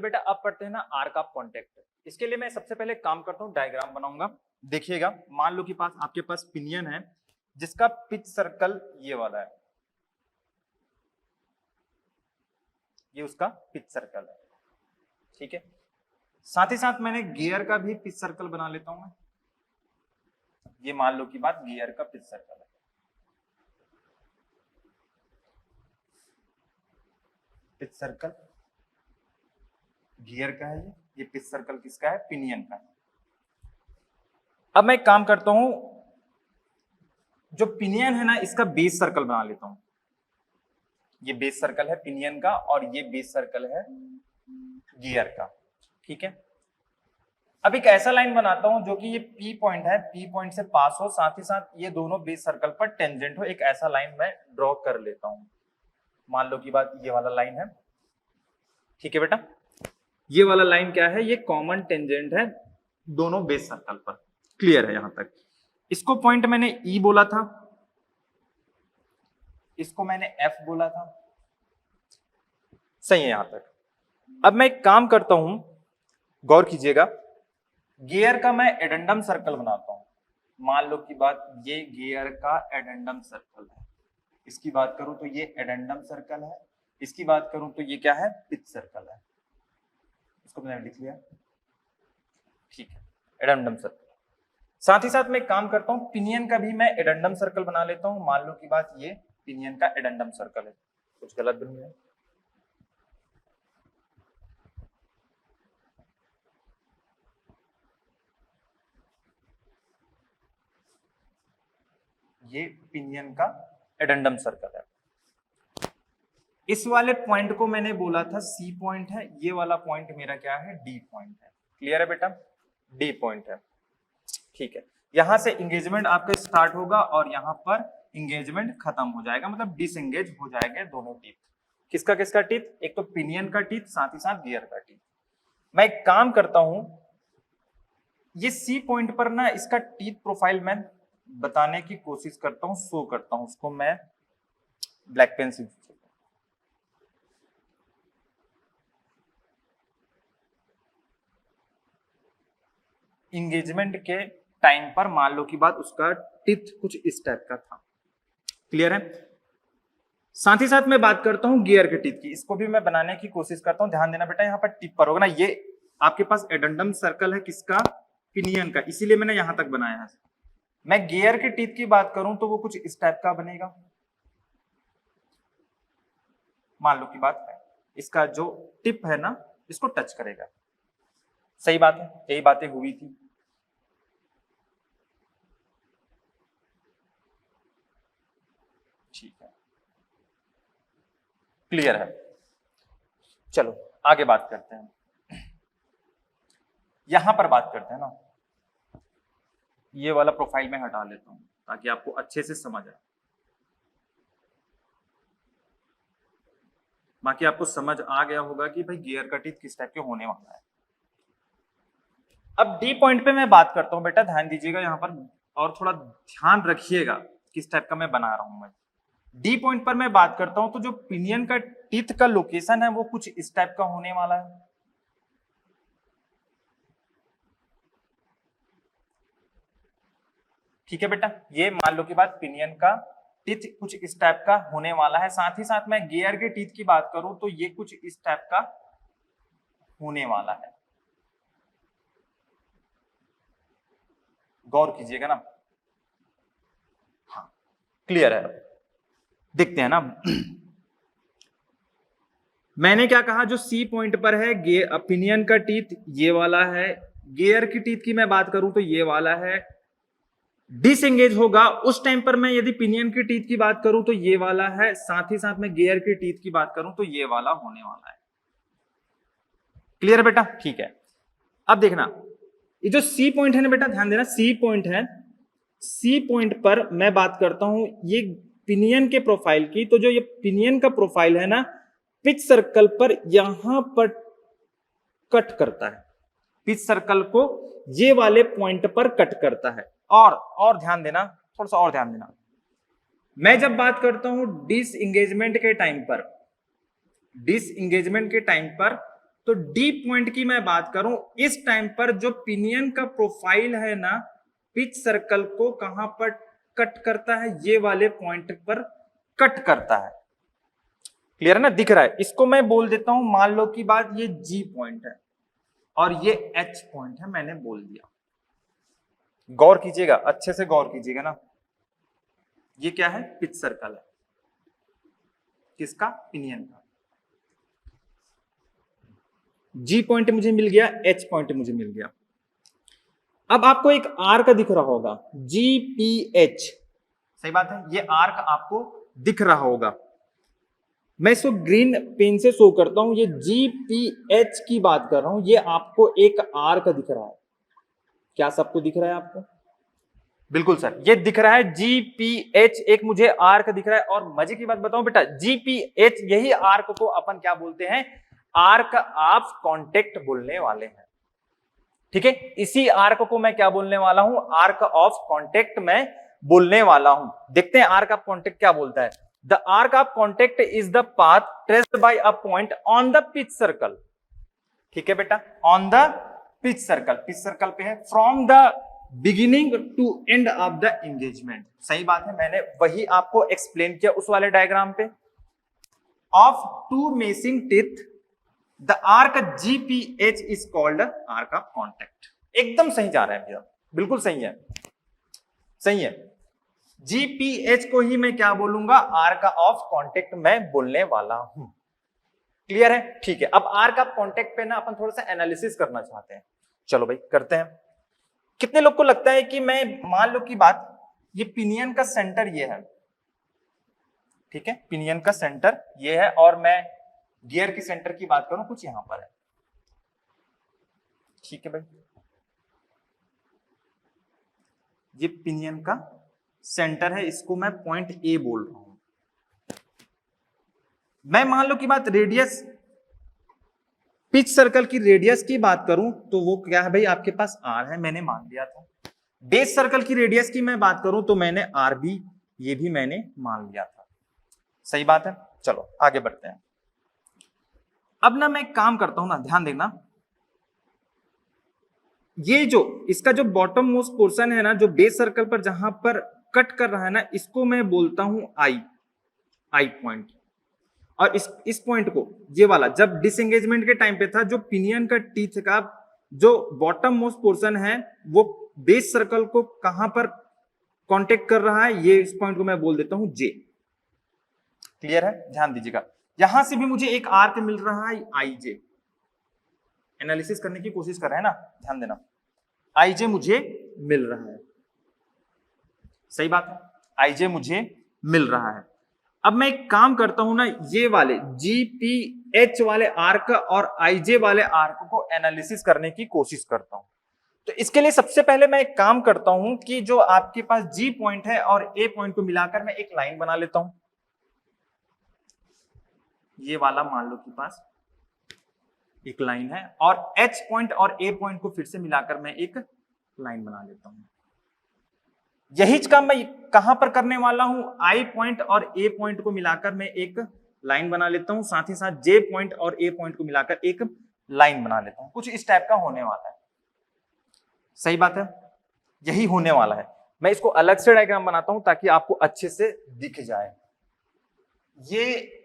बेटा अब पढ़ते हैं ना आर्क ऑफ कॉन्टैक्ट। इसके लिए मैं सबसे पहले काम करता हूँ, डायग्राम बनाऊंगा। देखिएगा, मान लो कि आपके पास पिनियन है जिसका पिच सर्कल ये वाला है, ये उसका पिच सर्कल है, ठीक है। साथ ही साथ मैंने गियर का भी पिच सर्कल बना लेता हूं मैं। ये मान लो कि गियर का पिच सर्कल है, पिच सर्कल गियर का है, ये पिच सर्कल किसका है? पिनियन का है। अब मैं एक काम करता हूं, जो पिनियन है ना इसका बेस सर्कल बना लेता हूं। ये बेस सर्कल है पिनियन का और ये बेस सर्कल है गियर का, ठीक है। अब एक ऐसा लाइन बनाता हूं जो कि ये पी पॉइंट है, पी पॉइंट से पास हो, साथ ही साथ ये दोनों बेस सर्कल पर टेंजेंट हो। एक ऐसा लाइन मैं ड्रॉ कर लेता हूं। मान लो कि ये वाला लाइन है, ठीक है बेटा। ये वाला लाइन क्या है? ये कॉमन टेंजेंट है दोनों बेस सर्कल पर। क्लियर है यहां तक? इसको पॉइंट मैंने ई बोला था, इसको मैंने एफ बोला था, सही है यहां तक। अब मैं एक काम करता हूं, गौर कीजिएगा, गियर का मैं एडेंडम सर्कल बनाता हूं। मान लो कि ये गियर का एडेंडम सर्कल है। इसकी बात करूं तो ये एडेंडम सर्कल है, इसकी बात करूं तो ये क्या है? पिच सर्कल है। इसको मैंने लिख लिया, ठीक है, एडेंडम सर्कल। साथ ही साथ मैं एक काम करता हूं, पिनियन का भी मैं एडेंडम सर्कल बना लेता हूं। मान लो कि ये पिनियन का एडेंडम सर्कल है। कुछ गलत भी नहीं है, ये पिनियन का एडेंडम सर्कल है। इस वाले पॉइंट को मैंने बोला था सी पॉइंट है, ये वाला पॉइंट मेरा क्या है? डी पॉइंट है। क्लियर है बेटा? डी पॉइंट है, ठीक है। यहां से इंगेजमेंट आपका स्टार्ट होगा और यहां पर इंगेजमेंट खत्म हो जाएगा, मतलब डिसएंगेज हो जाएगा दोनों टीथ। किसका किसका टीथ? एक तो पिनियन का टीथ, साथ ही साथ गियर का टीथ। मैं एक काम करता हूं, ये सी पॉइंट पर ना इसका टीथ प्रोफाइल मैं बताने की कोशिश करता हूं, शो करता हूं उसको मैं ब्लैक पेन से। इंगेजमेंट के टाइम पर मान लो कि उसका टिथ कुछ इस टाइप का था। क्लियर है? साथ ही साथ मैं बात करता हूं गियर के टिथ की, इसको भी मैं बनाने की कोशिश करता हूं। ध्यान देना बेटा, यहां पर टिप पर होगा ना, ये आपके पास एडेंडम सर्कल है किसका? पिनियन का, इसीलिए मैंने यहां तक बनाया है। मैं गियर के टिथ की बात करूं तो वो कुछ इस टाइप का बनेगा। मान लो कि है, इसका जो टिप है ना इसको टच करेगा। सही बात है, यही बातें हुई थी। ठीक है, क्लियर है? चलो आगे बात करते हैं। यहां पर बात करते हैं ना, ये वाला प्रोफाइल में हटा लेता हूं ताकि आपको अच्छे से समझ आए। बाकी आपको समझ आ गया होगा कि भाई गियर का टीथ किस टाइप के होने वाला है। अब डी पॉइंट पे मैं बात करता हूं बेटा, ध्यान दीजिएगा यहां पर और थोड़ा ध्यान रखिएगा किस टाइप का मैं बना रहा हूं। मैं डी पॉइंट पर मैं बात करता हूं तो जो पिनियन का टीथ का लोकेशन है वो कुछ इस टाइप का होने वाला है। ठीक है बेटा, ये मान लो कि पिनियन का टीथ कुछ इस टाइप का होने वाला है। साथ ही साथ मैं गियर के टीथ की बात करूं तो ये कुछ इस टाइप का होने वाला है। गौर कीजिएगा ना, हाँ क्लियर है? देखते हैं ना, मैंने क्या कहा, जो सी पॉइंट पर है पिनियन का टीथ ये वाला है, गियर की टीथ की मैं बात करूं तो ये वाला है। डिसएंगेज होगा उस टाइम पर मैं यदि पिनियन की टीथ की बात करूं तो ये वाला है, साथ ही साथ मैं गियर की टीथ की बात करूं तो ये वाला होने वाला है। क्लियर है बेटा? ठीक है। अब देखना, ये जो सी पॉइंट है ना बेटा, ध्यान देना, सी पॉइंट है, सी पॉइंट पर मैं बात करता हूं ये पिनियन के प्रोफाइल की। तो जो ये पिनियन का प्रोफाइल है ना, पिच सर्कल पर यहां पर कट करता है, पिच सर्कल को ये वाले पॉइंट पर कट करता है। और ध्यान देना, थोड़ा सा और ध्यान देना, मैं जब बात करता हूं डिसएंगेजमेंट के टाइम पर, डिसएंगेजमेंट के टाइम पर तो डी पॉइंट की मैं बात करूं, इस टाइम पर जो पिनियन का प्रोफाइल है ना, पिच सर्कल को कहां पर कट करता है, ये वाले पॉइंट पर कट करता है। क्लियर है ना, दिख रहा है। इसको मैं बोल देता हूं, मान लो की बात ये जी पॉइंट है और ये एच पॉइंट है, मैंने बोल दिया। गौर कीजिएगा, अच्छे से गौर कीजिएगा ना, ये क्या है, पिच सर्कल है, किसका, पिनियन का। जी पॉइंट मुझे मिल गया, एच पॉइंट मुझे मिल गया। अब आपको एक आर्क दिख रहा होगा, जी पी एच, सही बात है, ये आर्क आपको दिख रहा होगा। मैं इसको ग्रीन पेन से शो करता हूं, ये जी पी एच की बात कर रहा हूं, ये आपको एक आर्क दिख रहा है। क्या सबको दिख रहा है आपको? बिल्कुल सर, ये दिख रहा है जी पी एच, एक मुझे आर्क दिख रहा है। और मजे की बात बताऊं बेटा, जी पी एच, यही आर्क को अपन क्या बोलते हैं, आर्क ऑफ कांटेक्ट बोलने वाले हैं। ठीक है, इसी आर्क को मैं क्या बोलने वाला हूं, आर्क ऑफ कांटेक्ट मैं बोलने वाला हूं। देखते हैं आर्क ऑफ कांटेक्ट क्या बोलता है। The arc of contact is the path traced by a point on the pitch circle. ठीक है बेटा, on the pitch circle, pitch circle पे है, from the beginning to end of the engagement. सही बात है, मैंने वही आपको एक्सप्लेन किया उस वाले डायग्राम पे। Of two meshing teeth the arc GPH is called arc of contact. एकदम सही जा रहा है भैया, बिल्कुल सही है, सही है। GPH को ही मैं क्या बोलूंगा, आर्क ऑफ कांटेक्ट मैं बोलने वाला हूं। क्लियर है, ठीक है। अब आर्क ऑफ कांटेक्ट पे ना अपन थोड़ा सा एनालिसिस करना चाहते हैं, चलो भाई करते हैं। कितने लोग को लगता है कि मैं, मान लो की बात, ये पिनियन का सेंटर ये है, ठीक है, पिनियन का सेंटर ये है, और मैं गियर की सेंटर की बात करूं, कुछ यहां पर है। ठीक है भाई, ये पिनियन का सेंटर है, इसको मैं पॉइंट ए बोल रहा हूं। मैं मान लो की बात रेडियस, पिच सर्कल की रेडियस की बात करूं तो वो क्या है भाई, आपके पास आर है, मैंने मान लिया था। बेस सर्कल की रेडियस की मैं बात करूं तो मैंने आर बी, ये भी मैंने मान लिया था। सही बात है, चलो आगे बढ़ते हैं। अब ना मैं एक काम करता हूं ना, ध्यान देना, ये जो इसका जो बॉटम मोस्ट पोर्शन है ना, जो बेस सर्कल पर जहां पर कट कर रहा है ना, इसको मैं बोलता हूं आई पॉइंट। और इस पॉइंट को, ये वाला, जब डिसएंगेजमेंट के टाइम पे था, जो पिनियन का टीथ का जो बॉटम मोस्ट पोर्शन है, वो बेस सर्कल को कहां पर कांटेक्ट कर रहा है, ये इस पॉइंट को मैं बोल देता हूं जे। क्लियर है, ध्यान दीजिएगा। यहां से भी मुझे एक आर्क मिल रहा है आई जे, एनालिसिस करने की कोशिश कर रहे हैं ना, ध्यान देना, आई जे मुझे मिल रहा है। सही बात है, आई जे मुझे मिल रहा है। अब मैं एक काम करता हूं ना, ये वाले GPH वाले आर्क और IJ वाले आर्क को एनालिसिस करने की कोशिश करता हूं। तो इसके लिए सबसे पहले मैं एक काम करता हूं कि जो आपके पास G पॉइंट है और A पॉइंट को मिलाकर मैं एक लाइन बना लेता हूं। ये वाला मान लो कि पास एक लाइन है, और H पॉइंट और A पॉइंट को फिर से मिलाकर मैं एक लाइन बना लेता हूं। यही काम मैं कहां पर करने वाला हूं, आई पॉइंट और ए पॉइंट को मिलाकर मैं एक लाइन बना लेता हूं, साथ ही साथ जे पॉइंट और ए पॉइंट को मिलाकर एक लाइन बना लेता हूं। कुछ इस टाइप का होने वाला है। सही बात है, यही होने वाला है। मैं इसको अलग से डायग्राम बनाता हूं ताकि आपको अच्छे से दिख जाए। ये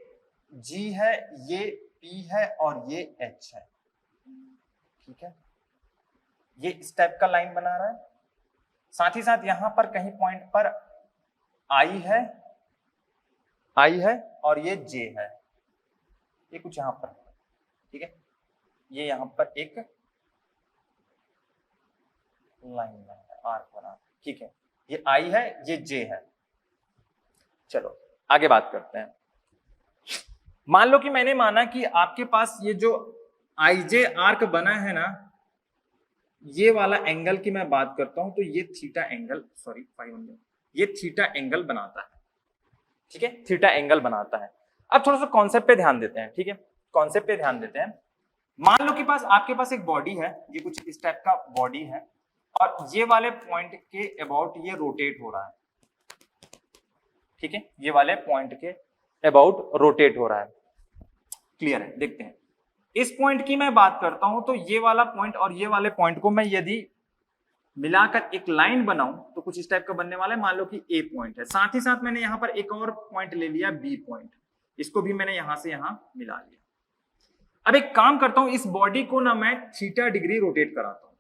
जी है, ये पी है और ये एच है। ठीक है, ये इस टाइप का लाइन बना रहा है। साथ ही साथ यहां पर कहीं पॉइंट पर आई है और ये जे है, ये कुछ यहां पर, ठीक है, ये यहां पर एक लाइन बना है, आर्क बना, ठीक है, ये आई है, ये जे है। चलो आगे बात करते हैं। मान लो कि मैंने माना कि आपके पास ये जो आई जे आर्क बना है ना, ये वाला एंगल की मैं बात करता हूं तो ये थीटा एंगल, सॉरी 500, ये थीटा एंगल बनाता है। ठीक है, थीटा एंगल बनाता है। अब थोड़ा सा कॉन्सेप्ट पे ध्यान देते हैं। ठीक है, कॉन्सेप्ट पे ध्यान देते हैं। मान लो कि आपके पास एक बॉडी है, ये कुछ इस टाइप का बॉडी है, और ये वाले पॉइंट के अबाउट ये रोटेट हो रहा है। ठीक है, ये वाले पॉइंट के अबाउट रोटेट हो रहा है। क्लियर है, देखते हैं। इस पॉइंट की मैं बात करता हूं तो ये वाला पॉइंट और ये वाले पॉइंट को मैं यदि मिलाकर एक लाइन बनाऊं तो कुछ इस टाइप का बनने वाला है। मान लो कि ए पॉइंट है, साथ ही साथ मैंने यहां पर एक और पॉइंट ले लिया बी पॉइंट, इसको भी मैंने यहां से यहां मिला लिया। अब एक काम करता हूं, इस बॉडी को ना मैं थीटा डिग्री रोटेट कराता हूं,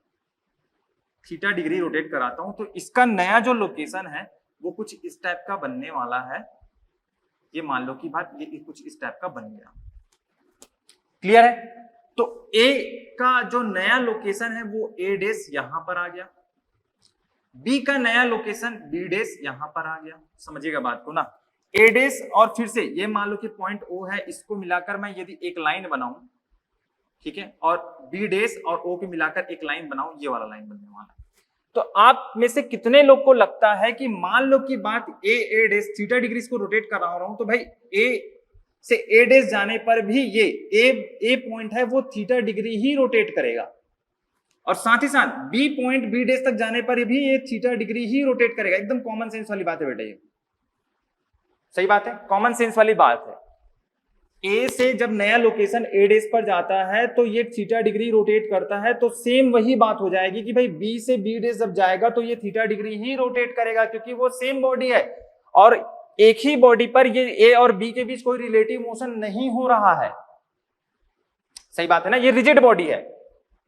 थीटा डिग्री रोटेट कराता हूं, तो इसका नया जो लोकेशन है वो कुछ इस टाइप का बनने वाला है। ये मान लो कि बात ये कुछ इस टाइप का बन गया। क्लियर है? तो ए का जो नया लोकेशन है वो ए डेस यहां पर आ गया, बी का नया लोकेशन बी डेस यहां पर आ गया। समझिएगा बात को ना, ए डेस और फिर से ये मान लो कि पॉइंट ओ है, इसको मिलाकर मैं यदि एक लाइन बनाऊं, ठीक है, और बी डेस और ओ को मिलाकर एक लाइन बनाऊं, ये वाला लाइन बनने वाला है। तो आप में से कितने लोग को लगता है कि मान लो कि बात ए डेस थीटा डिग्री को रोटेट कर रहा हूं, तो भाई ए से ए डेस जाने पर भी ये ए पॉइंट है वो थीटा डिग्री ही रोटेट करेगा, और साथ ही साथ बी पॉइंट बी डेस तक जाने पर भी ये थीटा डिग्री ही रोटेट करेगा। एकदम कॉमन सेंस वाली बात है बेटा, ये सही बात है, कॉमन सेंस वाली बात है। ए से जब नया लोकेशन ए डेस पर जाता है तो ये थीटा डिग्री रोटेट करता है, तो सेम वही बात हो जाएगी कि भाई बी से बी डेस जब जाएगा तो ये थीटा डिग्री ही रोटेट करेगा, क्योंकि वो सेम बॉडी है और एक ही बॉडी पर ये ए और बी के बीच कोई रिलेटिव मोशन नहीं हो रहा है। सही बात है ना, ये रिजिड बॉडी है,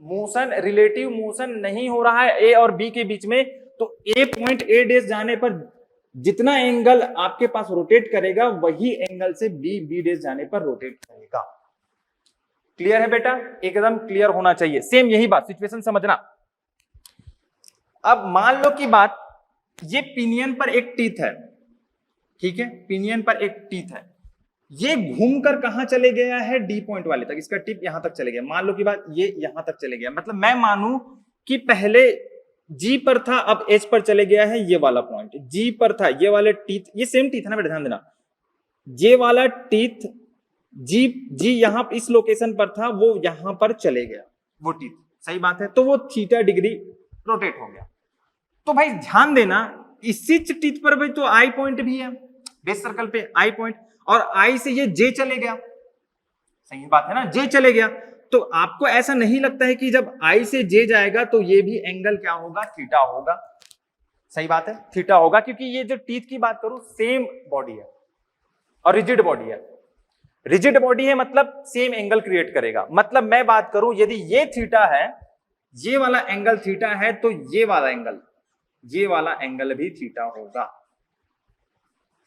मोशन रिलेटिव मोशन नहीं हो रहा है ए और बी के बीच में। तो ए पॉइंट ए डेस जाने पर जितना एंगल आपके पास रोटेट करेगा वही एंगल से बी बी डेस जाने पर रोटेट करेगा। क्लियर है बेटा? एकदम क्लियर होना चाहिए। सेम यही बात, सिचुएशन समझना। अब मान लो कि बात ये पिनियन पर एक टीथ है, ठीक है, पिनियन पर एक टीथ है, ये घूमकर कहां चले गया है, डी पॉइंट वाले तक, इसका टिप यहां तक चले गया। मान लो कि बात ये यहां तक चले गया, मतलब मैं मानूं कि पहले जी पर था, अब एच पर चले गया है, ये वाला पॉइंट जी पर था, ये वाले टीथ, ये सेम टीथ है ना बेटा, ध्यान देना, ये वाला टीथ जी जी यहां इस लोकेशन पर था, वो यहां पर चले गया वो टीथ। सही बात है, तो वो थीटा डिग्री रोटेट हो गया। तो भाई ध्यान देना, इसी टीथ पर भाई तो आई पॉइंट भी है, बेस सर्कल पे आई पॉइंट, और आई से ये जे चले गया। सही बात है ना, जे चले गया। तो आपको ऐसा नहीं लगता है कि जब आई से जे जाएगा तो ये भी एंगल क्या होगा, थीटा होगा। सही बात है, थीटा होगा, क्योंकि ये जो टीथ की बात करूं सेम बॉडी है और रिजिड बॉडी है। रिजिड बॉडी है मतलब सेम एंगल क्रिएट करेगा। मतलब मैं बात करूं यदि ये थीटा है, ये वाला एंगल थीटा है, तो ये वाला एंगल भी थीटा होगा।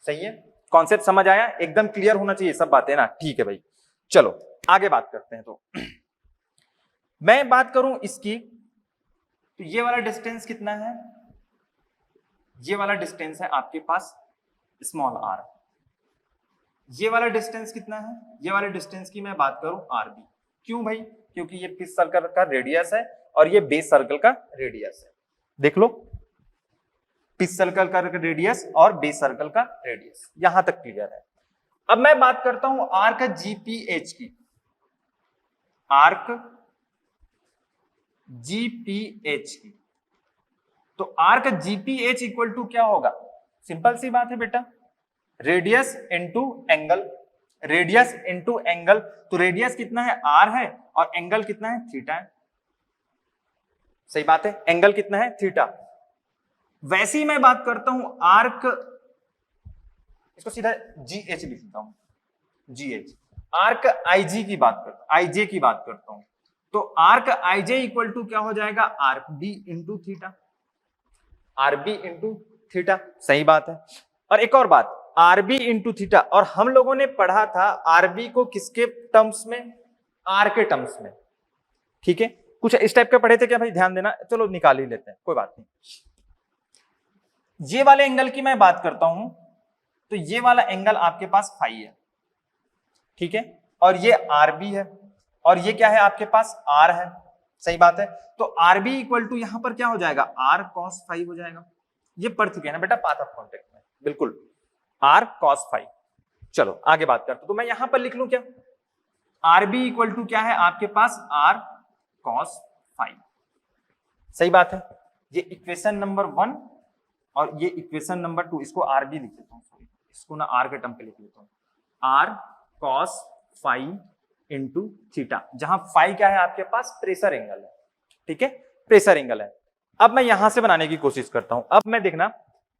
सही है, कॉन्सेप्ट समझ आया? एकदम क्लियर होना चाहिए सब बातें ना। ठीक है भाई, चलो आगे बात करते हैं। तो मैं बात करूं इसकी, तो ये वाला डिस्टेंस कितना है, ये वाला डिस्टेंस है आपके पास स्मॉल आर। ये वाला डिस्टेंस कितना है, ये वाले डिस्टेंस की मैं बात करूं आर बी। क्यों भाई? क्योंकि ये पिच सर्कल का रेडियस है और ये बेस सर्कल का रेडियस है। देख लो, पिच सर्कल का रेडियस और बेस सर्कल का रेडियस, यहां तक क्लियर है। अब मैं बात करता हूं आर्क जीपीएच की, आर्क जीपीएच की। तो आर्क जीपीएच इक्वल टू क्या होगा? सिंपल सी बात है बेटा, radius into angle, radius into angle. तो रेडियस कितना है, आर है, और एंगल कितना है, थीटा है। सही बात है, एंगल कितना है, थीटा। वैसे ही मैं बात करता हूं आर्क, इसको सीधा जीएच लिख देता हूं, जीएच। आर्क आईजी की बात करता हूं, आईजे की बात करता हूं, तो आर्क आईजे इक्वल टू क्या हो जाएगा, arc B into theta, RB into theta. सही बात है। और एक और बात, आरबी इंटू थीटा, और हम लोगों ने पढ़ा था आरबी को किसके टर्म्स में, आर के टर्म्स में। ठीक है, कुछ इस टाइप के पढ़े थे क्या भाई? ध्यान देना, चलो निकाल ही लेते हैं, कोई बात नहीं। ये वाले एंगल की मैं बात करता हूं, तो ये वाला एंगल आपके पास फाई है, ठीक है, और ये आरबी है, और ये क्या है आपके पास, आर है। सही बात है। तो आरबी इक्वल टू यहां पर क्या हो जाएगा, आर कॉस फाइव हो जाएगा। ये पढ़ चुके हैं ना बेटा पाथ ऑफ कॉन्टेक्ट में, बिल्कुल, आर कॉस फाइव। चलो आगे बात करते, तो मैं यहां पर लिख लूं क्या, आरबी इक्वल टू क्या है आपके पास, आर कॉस फाइव। सही बात है। ये इक्वेशन नंबर 1 और ये इक्वेशन नंबर 2, इसको आरबी लिख देता हूं, इसको ना आर के टर्म पे लिख लेता हूं, R cos phi into theta, जहां फाई क्या है आपके पास, प्रेशर एंगल है, ठीक है, प्रेशर एंगल है। अब मैं यहां से बनाने की कोशिश करता हूं। अब मैं देखना,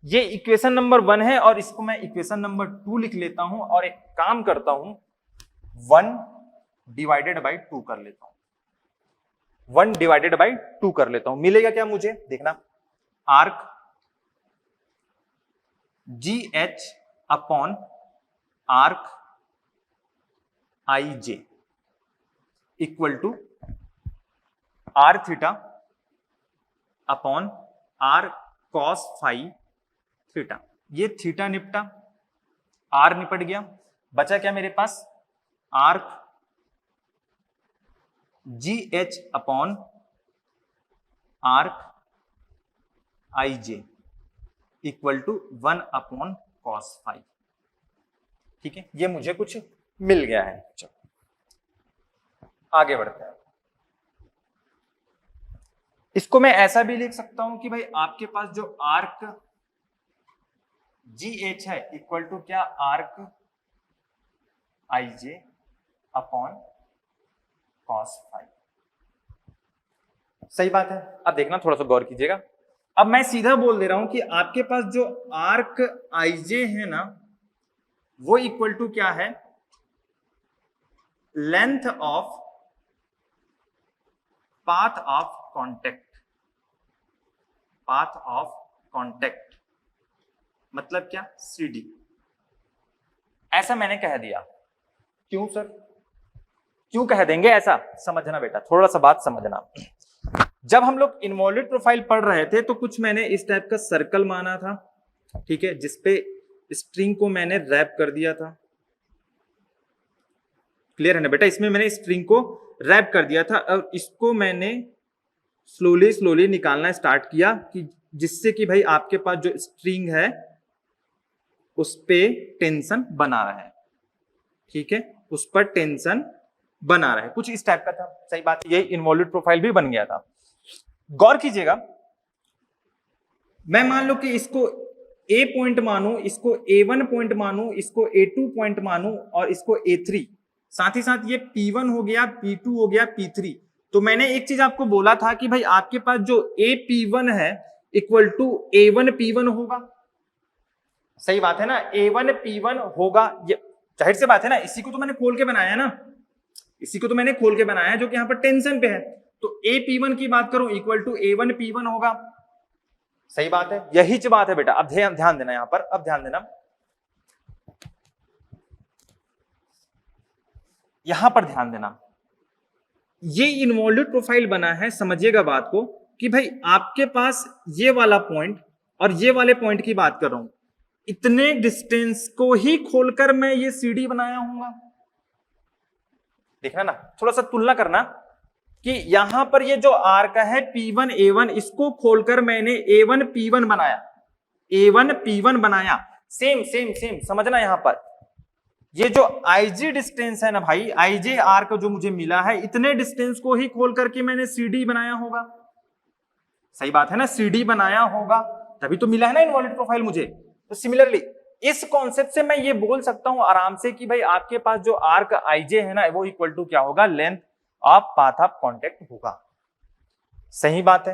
ये इक्वेशन नंबर 1 है और इसको मैं इक्वेशन नंबर 2 लिख लेता हूं और एक काम करता हूं 1 डिवाइडेड बाई 2 कर लेता हूं, 1 डिवाइडेड बाई 2 कर लेता हूं। मिलेगा क्या मुझे, देखना, arc G H upon arc I J equal to R theta upon R cos phi theta. ये थीटा निपटा, आर निपट गया, बचा क्या मेरे पास, arc G H upon arc I J equal to 1 upon cos phi. ठीक है, ये मुझे कुछ मिल गया है। चलो आगे बढ़ते हैं। इसको मैं ऐसा भी लिख सकता हूं कि भाई आपके पास जो आर्क जी एच है इक्वल टू क्या, arc I J upon cos phi. सही बात है। अब देखना, थोड़ा सा गौर कीजिएगा। अब मैं सीधा बोल दे रहा हूं कि आपके पास जो आर्क आई जे है ना, वो इक्वल टू क्या है, length of path of contact, path of contact मतलब क्या, सीडी। ऐसा मैंने कह दिया। क्यों सर, क्यों कह देंगे ऐसा, समझना बेटा, थोड़ा सा बात समझना। जब हम लोग इन्वॉल्यूट प्रोफाइल पढ़ रहे थे तो कुछ मैंने इस टाइप का सर्कल माना था, ठीक है, जिसपे स्ट्रिंग को मैंने रैप कर दिया था। क्लियर है ना बेटा, इसमें मैंने स्ट्रिंग को रैप कर दिया था और इसको मैंने स्लोली स्लोली निकालना स्टार्ट किया कि जिससे कि भाई आपके पास जो स्ट्रिंग है उस पे टेंशन बना रहा है, ठीक है, उस पर टेंशन बना रहा है, कुछ इस टाइप का था। सही बात है, यही इन्वॉल्यूट प्रोफाइल भी बन गया था। गौर कीजिएगा, मैं मान लो कि इसको ए पॉइंट मानू, इसको ए1 पॉइंट मानू, इसको ए2 पॉइंट मानू और इसको ए3, साथ ही साथ ये P1 हो गया, P2 हो गया, P3। तो मैंने एक चीज आपको बोला था कि भाई आपके पास जो AP1 है इक्वल टू A1 P1 होगा। सही बात है ना, A1 P1 होगा, ये जाहिर सी बात है ना, इसी को तो मैंने खोल के बनाया ना, इसी को तो मैंने खोल के बनाया जो कि यहां पर टेंशन पे है। तो AP1 की बात करूं इक्वल टू A1 P1 होगा। सही बात है, यही बात है बेटा। अब ध्यान देना यहां पर, अब ध्यान देना, यहां पर ध्यान देना, ये इन्वॉल्यूट प्रोफाइल बना है, समझिएगा बात को, कि भाई आपके पास ये वाला पॉइंट और ये वाले पॉइंट की बात कर रहा हूं, इतने डिस्टेंस को ही खोलकर मैं ये सीडी बनाया हूंगा। देखना ना, थोड़ा सा तुलना करना कि यहां पर ये जो आर्क है P1 A1, इसको खोलकर मैंने A1 P1 बनाया, A1 P1 बनाया। सेम सेम सेम समझना, यहां पर ये जो IG डिस्टेंस है ना भाई, IJ आर्क जो मुझे मिला है, इतने डिस्टेंस को ही खोल करके मैंने CD बनाया होगा। सही बात है ना, CD बनाया होगा तभी तो मिला है ना इन्वॉल्यूट प्रोफाइल मुझे। तो सिमिलरली इस कॉन्सेप्ट से मैं ये बोल सकता हूं आराम से कि भाई आपके पास जो आर्क IJ है ना, वो इक्वल टू क्या होगा, length of path of contact होगा। सही बात है।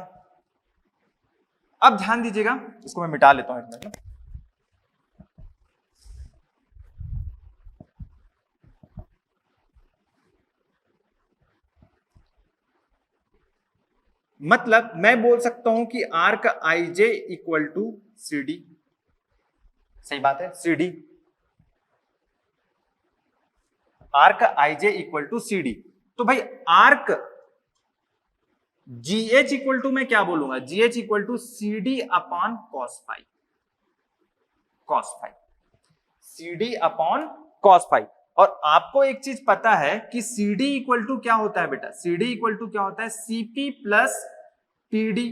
अब ध्यान दीजिएगा, इसको मैं मिटा लेता हूं एक मिनट में। मतलब मैं बोल सकता हूं कि arc IJ equal to CD। सही बात है, CD, arc IJ equal to CD। तो भाई आर्क GH इक्वल टू मैं क्या बोलूंगा, GH equal to CD upon cos phi, cos phi, CD upon cos phi. और आपको एक चीज पता है कि CD इक्वल टू क्या होता है बेटा, CD इक्वल टू क्या होता है, CP प्लस PD।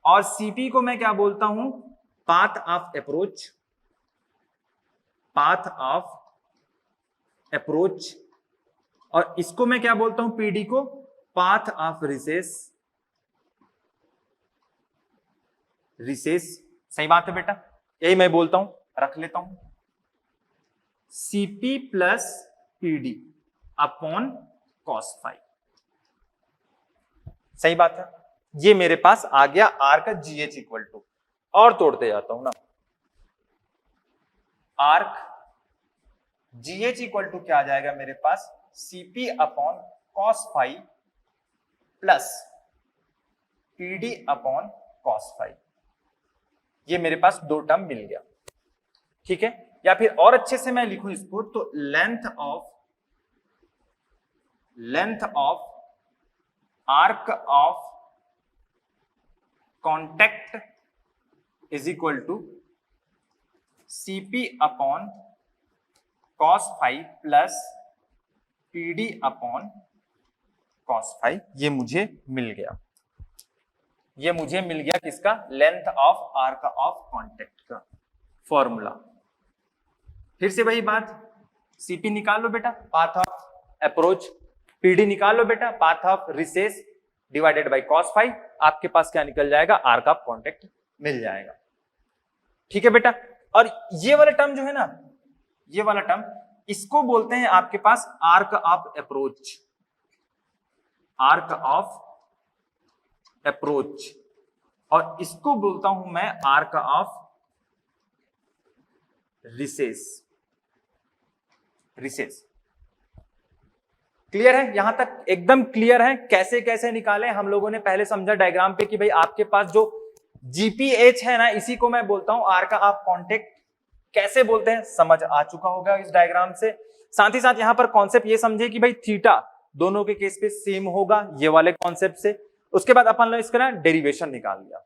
और CP को मैं क्या बोलता हूं, path of approach, path of approach. और इसको मैं क्या बोलता हूं, PD को पाथ ऑफ रिसेस, रिसेस। सही बात है बेटा, यही मैं बोलता हूं, रख लेता हूं CP plus PD upon cos phi. सही बात है, ये मेरे पास आ गया आर का जीएच इक्वल टू, और तोड़ते जाता हूं ना, आर्क जीएच इक्वल टू क्या आ जाएगा मेरे पास, CP upon cos phi plus PD upon cos phi. ये मेरे पास दो टर्म मिल गया, ठीक है। या फिर और अच्छे से मैं लिखूं इसको तो length of arc of contact is equal to CP upon cos phi plus PD upon cos phi. ये मुझे मिल गया, ये मुझे मिल गया किसका, length of arc of contact का फॉर्मूला। फिर से वही बात, सीपी निकाल लो बेटा, पाथ ऑफ अप्रोच, पीडी निकाल लो बेटा, path of recess divided by cos phi. आपके पास क्या निकल जाएगा, आर्क ऑफ कॉन्टेक्ट मिल जाएगा, ठीक है बेटा। और ये वाला टर्म जो है ना, ये वाला टर्म, इसको बोलते हैं आपके पास arc of approach, arc of approach, और इसको बोलता हूं मैं आर्क ऑफ रिसेस। क्लियर है, यहां तक एकदम क्लियर है। कैसे कैसे निकाले हम लोगों ने पहले समझा डायग्राम पे कि भाई आपके पास जो जीपीएच है ना, इसी को मैं बोलता हूं आर्क ऑफ कॉन्टेक्ट। कैसे बोलते हैं समझ आ चुका होगा इस डायग्राम से। साथ ही साथ यहां पर कॉन्सेप्ट ये समझे कि भाई थीटा दोनों के केस पे सेम होगा, ये वाले कॉन्सेप्ट से। उसके बाद अपन लोग इसका ना डेरिवेशन निकाल लिया।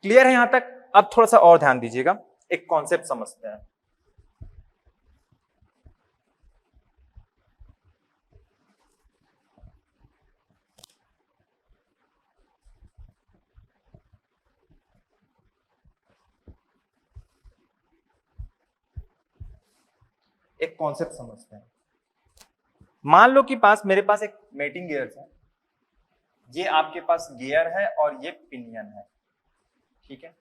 क्लियर है यहां तक। अब थोड़ा सा और ध्यान दीजिएगा, एक कॉन्सेप्ट समझते हैं। एक कॉन्सेप्ट समझते हैं। मान लो कि मेरे पास एक मेटिंग गियर है, ये आपके पास गियर है और ये पिनियन है, ठीक है।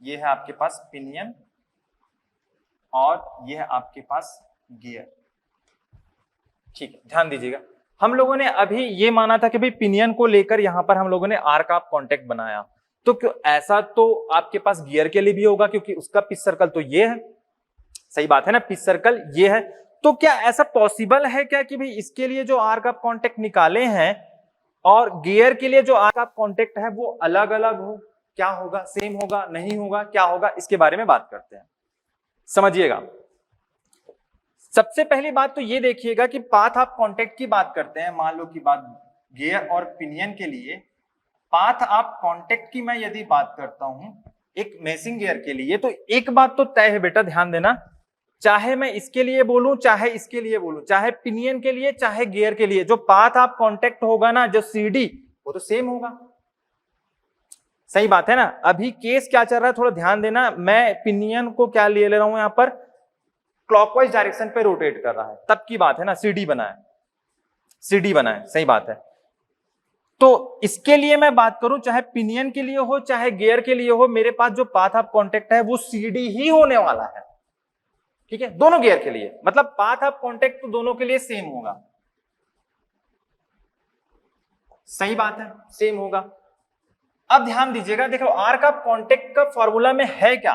ये है आपके पास पिनियन और ये है आपके पास गियर, ठीक है। ध्यान दीजिएगा, हम लोगों ने अभी ये माना था कि भाई पिनियन को लेकर यहां पर हम लोगों ने आर्क ऑफ कॉन्टेक्ट बनाया, तो क्यों ऐसा तो आपके पास गियर के लिए भी होगा, क्योंकि उसका पिच सर्कल तो ये है, सही बात है ना, पिच सर्कल ये है। तो क्या ऐसा पॉसिबल है क्या कि भाई इसके लिए जो आर्क ऑफ कॉन्टेक्ट निकाले हैं और गियर के लिए जो आर्क ऑफ कॉन्टेक्ट है वो अलग अलग हो? क्या होगा, सेम होगा, नहीं होगा, क्या होगा, इसके बारे में बात करते हैं। समझिएगा, सबसे पहली बात तो ये देखिएगा कि पाथ ऑफ कॉन्टेक्ट की बात करते हैं। मान लो कि बात गियर और पिनियन के लिए पाथ ऑफ कॉन्टेक्ट की मैं यदि बात करता हूं एक मेसिंग गियर के लिए, तो एक बात तो तय है बेटा, ध्यान देना, चाहे मैं इसके लिए बोलूं चाहे इसके लिए बोलूं, चाहे पिनियन के लिए चाहे गियर के लिए, जो पाथ ऑफ कॉन्टेक्ट होगा ना, जो सीडी, वो तो सेम होगा। सही बात है ना। अभी केस क्या चल रहा है थोड़ा ध्यान देना, मैं पिनियन को क्या ले रहा हूं यहां पर, क्लॉकवाइज डायरेक्शन पे रोटेट कर रहा है, तब की बात है ना, सीडी बनाए, सही बात है। तो इसके लिए मैं बात करूं, चाहे पिनियन के लिए हो चाहे गियर के लिए हो, मेरे पास जो पाथ ऑफ कॉन्टेक्ट है वो सीडी ही होने वाला है, ठीक है, दोनों गियर के लिए। मतलब पाथ ऑफ कॉन्टेक्ट तो दोनों के लिए सेम होगा, सही बात है, सेम होगा। अब ध्यान दीजिएगा, देखो आर्क ऑफ कॉन्टेक्ट का फॉर्मूला में है क्या,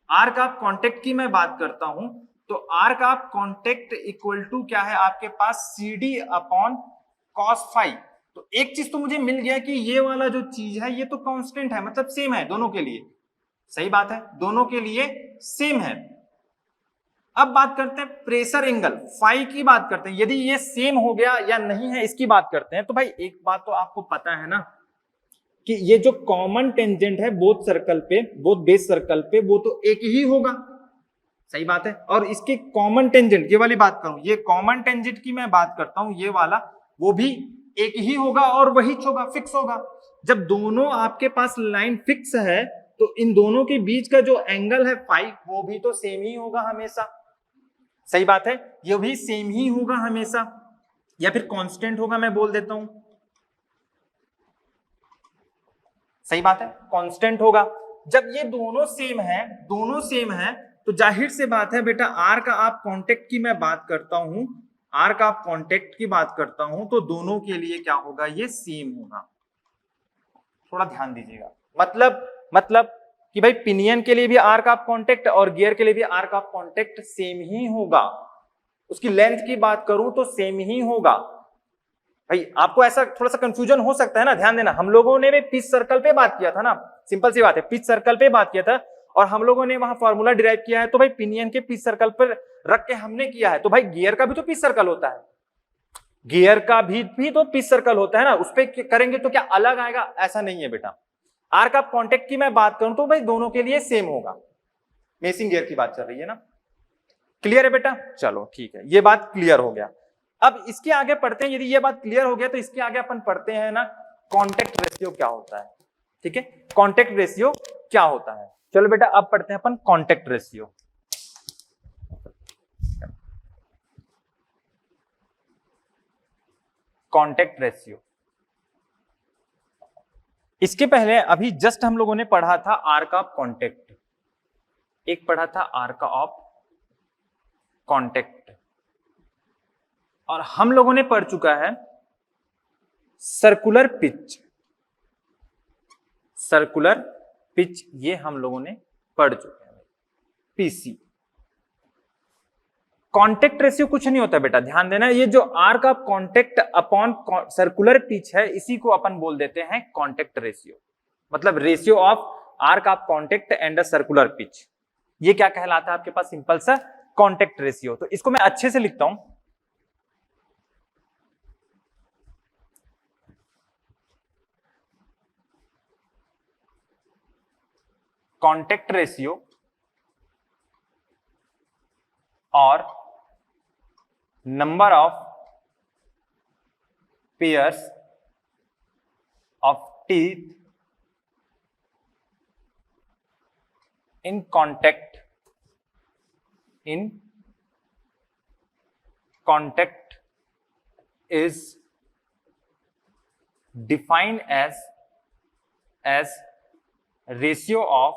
आर्क ऑफ कॉन्टेक्ट की मैं बात करता हूं तो arc of contact equal to क्या है आपके पास, सीडी अपॉन कॉस फाई। तो एक चीज तो मुझे मिल गया कि ये वाला जो चीज है ये तो कांस्टेंट है, मतलब सेम है दोनों के लिए, सही बात है, दोनों के लिए सेम है। अब बात करते हैं प्रेशर एंगल फाई की बात करते हैं, यदि ये सेम हो गया या नहीं है इसकी बात करते हैं। तो भाई एक बात तो आपको पता है ना कि ये जो कॉमन टेंजेंट है बोथ सर्कल पे, बोथ बेस सर्कल पे, वो तो एक ही होगा, सही बात है। और इसके कॉमन टेंजेंट, ये वाली बात करूं, ये कॉमन टेंजेंट की मैं बात करता हूं, ये वाला, वो भी एक ही होगा और वही होगा, फिक्स होगा। जब दोनों आपके पास लाइन फिक्स है तो इन दोनों के बीच का जो एंगल है फाई, वो भी तो सेम ही होगा हमेशा, सही बात है, ये भी सेम ही होगा हमेशा, या फिर कांस्टेंट होगा, मैं बोल देता हूं, सही बात है, कांस्टेंट होगा। जब ये दोनों सेम है तो जाहिर से बात है बेटा, आर का आप कांटेक्ट की मैं बात करता हूं, आर का आप कांटेक्ट की बात करता हूं तो दोनों के लिए क्या होगा, ये सेम होगा। थोड़ा ध्यान दीजिएगा, मतलब कि भाई पिनियन के लिए भी आर का आप कांटेक्ट और गियर के लिए भी आर का आप कांटेक्ट सेम ही होगा। उसकी लेंथ की बात करूं तो सेम ही होगा। भाई आपको ऐसा थोड़ा सा कंफ्यूजन हो सकता है ना, ध्यान देना, हम लोगों ने भी पिच सर्कल पे बात किया था ना, सिंपल सी बात है, पिच सर्कल पे बात किया था और हम लोगों ने वहां फॉर्मूला डिराइव किया है, तो भाई पिनियन के पिच सर्कल पर रख के हमने किया है, तो भाई गियर का भी तो पिच सर्कल होता है, गियर का भी तो पिच सर्कल होता है ना, उस पर करेंगे तो क्या अलग आएगा, ऐसा नहीं है बेटा। आर का कॉन्टेक्ट की मैं बात करूं तो भाई दोनों के लिए सेम होगा, मेसिंग गियर की बात चल रही है ना, क्लियर है बेटा? चलो ठीक है, ये बात क्लियर हो गया। अब इसके आगे पढ़ते हैं, यदि ये बात क्लियर हो गया तो इसके आगे अपन पढ़ते हैं ना, कॉन्टेक्ट रेशियो क्या होता है। ठीक है, कॉन्टेक्ट रेशियो क्या होता है, चलो बेटा अब पढ़ते हैं अपन कॉन्टेक्ट रेशियो। कॉन्टेक्ट रेशियो, इसके पहले अभी जस्ट हम लोगों ने पढ़ा था आर्क ऑफ कॉन्टेक्ट, एक पढ़ा था आर्क ऑफ कॉन्टेक्ट, और हम लोगों ने पढ़ चुका है सर्कुलर पिच, सर्कुलर पिच ये हम लोगों ने पढ़ चुके हैं, पीसी। कांटेक्ट रेशियो कुछ नहीं होता बेटा, ध्यान देना, ये जो arc of contact upon circular pitch है इसी को अपन बोल देते हैं कांटेक्ट रेशियो, मतलब ratio of arc of contact and circular pitch, ये क्या कहलाता है आपके पास, सिंपल सा कांटेक्ट रेशियो। तो इसको मैं अच्छे से लिखता हूं, कांटेक्ट रेशियो और number of pairs of teeth in contact is defined as ratio of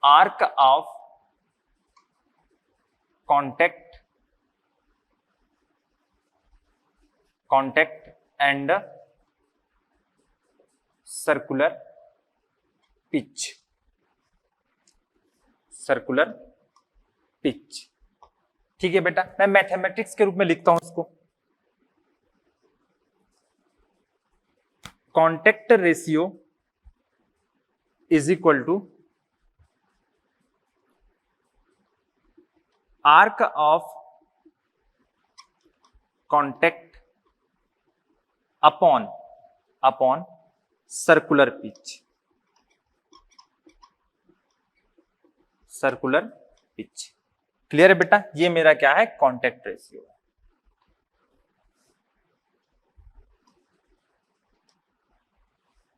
arc of contact and circular pitch, circular pitch. ठीक है बेटा, मैं मैथमेटिक्स के रूप में लिखता हूं इसको, contact ratio is equal to arc of contact upon circular pitch, circular pitch. Clear है बेटा, ये मेरा क्या है, कांटेक्ट रेशियो है।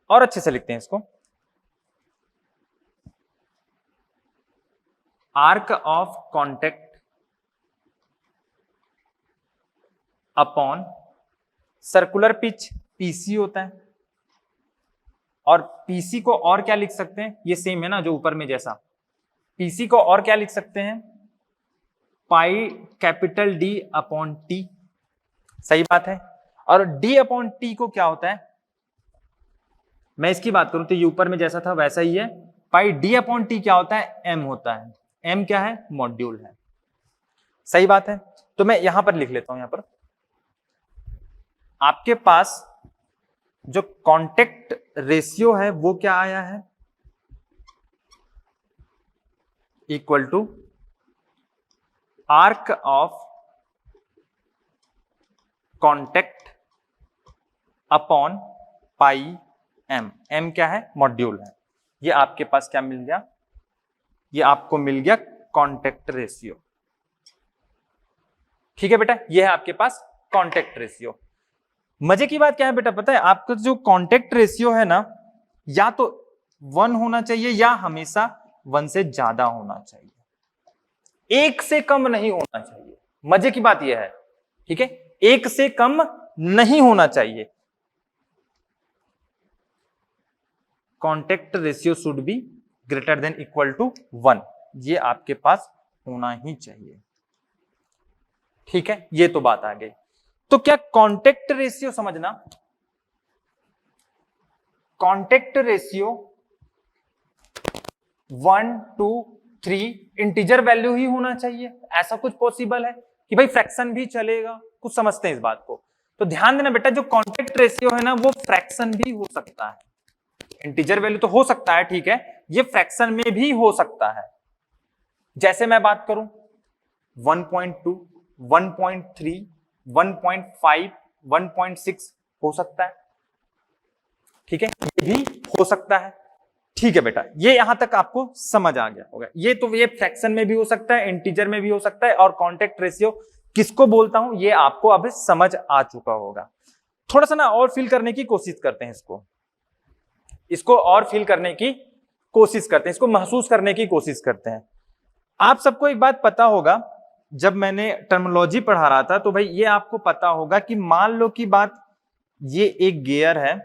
और अच्छे से लिखते हैं इसको, arc of contact upon circular pitch, PC होता है, और पीसी को और क्या लिख सकते हैं, ये सेम है ना जो ऊपर में जैसा, पीसी को और क्या लिख सकते हैं, pi capital D upon T, सही बात है। और डी अपॉन टी को क्या होता है, मैं इसकी बात करूं तो ये ऊपर में जैसा था वैसा ही है, पाई डी अपॉन टी क्या होता है, एम होता है, एम क्या है, मॉड्यूल है, सही बात है। तो मैं यहां पर लिख लेता हूं, यहां पर आपके पास जो कांटेक्ट रेशियो है वो क्या आया है, equal to arc of contact upon pi M, M क्या है, मॉड्यूल है। ये आपके पास क्या मिल गया, ये आपको मिल गया कांटेक्ट रेशियो। ठीक है बेटा, ये है आपके पास कांटेक्ट रेशियो। मजे की बात क्या है बेटा, पता है आपका जो कांटेक्ट रेशियो है ना, या तो 1 होना चाहिए या हमेशा 1 से ज्यादा होना चाहिए, 1 से कम नहीं होना चाहिए। मजे की बात यह है, ठीक है, 1 से कम नहीं होना चाहिए। Contact ratio should be greater than equal to 1, ये आपके पास होना ही चाहिए। ठीक है, ये तो बात आ गई। तो क्या कॉन्टेक्ट रेशियो समझना, कॉन्टेक्ट रेशियो 1 2 3 इंटीजर वैल्यू ही होना चाहिए, ऐसा कुछ पॉसिबल है कि भाई फ्रैक्शन भी चलेगा? कुछ समझते हैं इस बात को। तो ध्यान देना बेटा, जो कॉन्टेक्ट रेशियो है ना वो फ्रैक्शन भी हो सकता है। इंटीजर वैल्यू तो हो सकता है, ठीक है, ये फ्रैक्शन में भी हो सकता है। जैसे मैं बात करूं 1.2 1.3 1.5 1.6 हो सकता है, ठीक है, ये भी हो सकता है। ठीक है बेटा, ये यहां तक आपको समझ आ गया होगा। ये तो ये फ्रैक्शन में भी हो सकता है, इंटीजर में भी हो सकता है, और कॉन्टेक्ट रेशियो किसको बोलता हूं ये आपको अब समझ आ चुका होगा। थोड़ा सा ना और फील करने की कोशिश करते हैं, इसको और फील करने की कोशिश करते हैं, इसको महसूस करने की कोशिश करते हैं। आप सबको एक बात पता होगा, जब मैंने टर्मिनोलॉजी पढ़ा रहा था तो भाई ये आपको पता होगा कि मान लो की बात, ये एक गियर है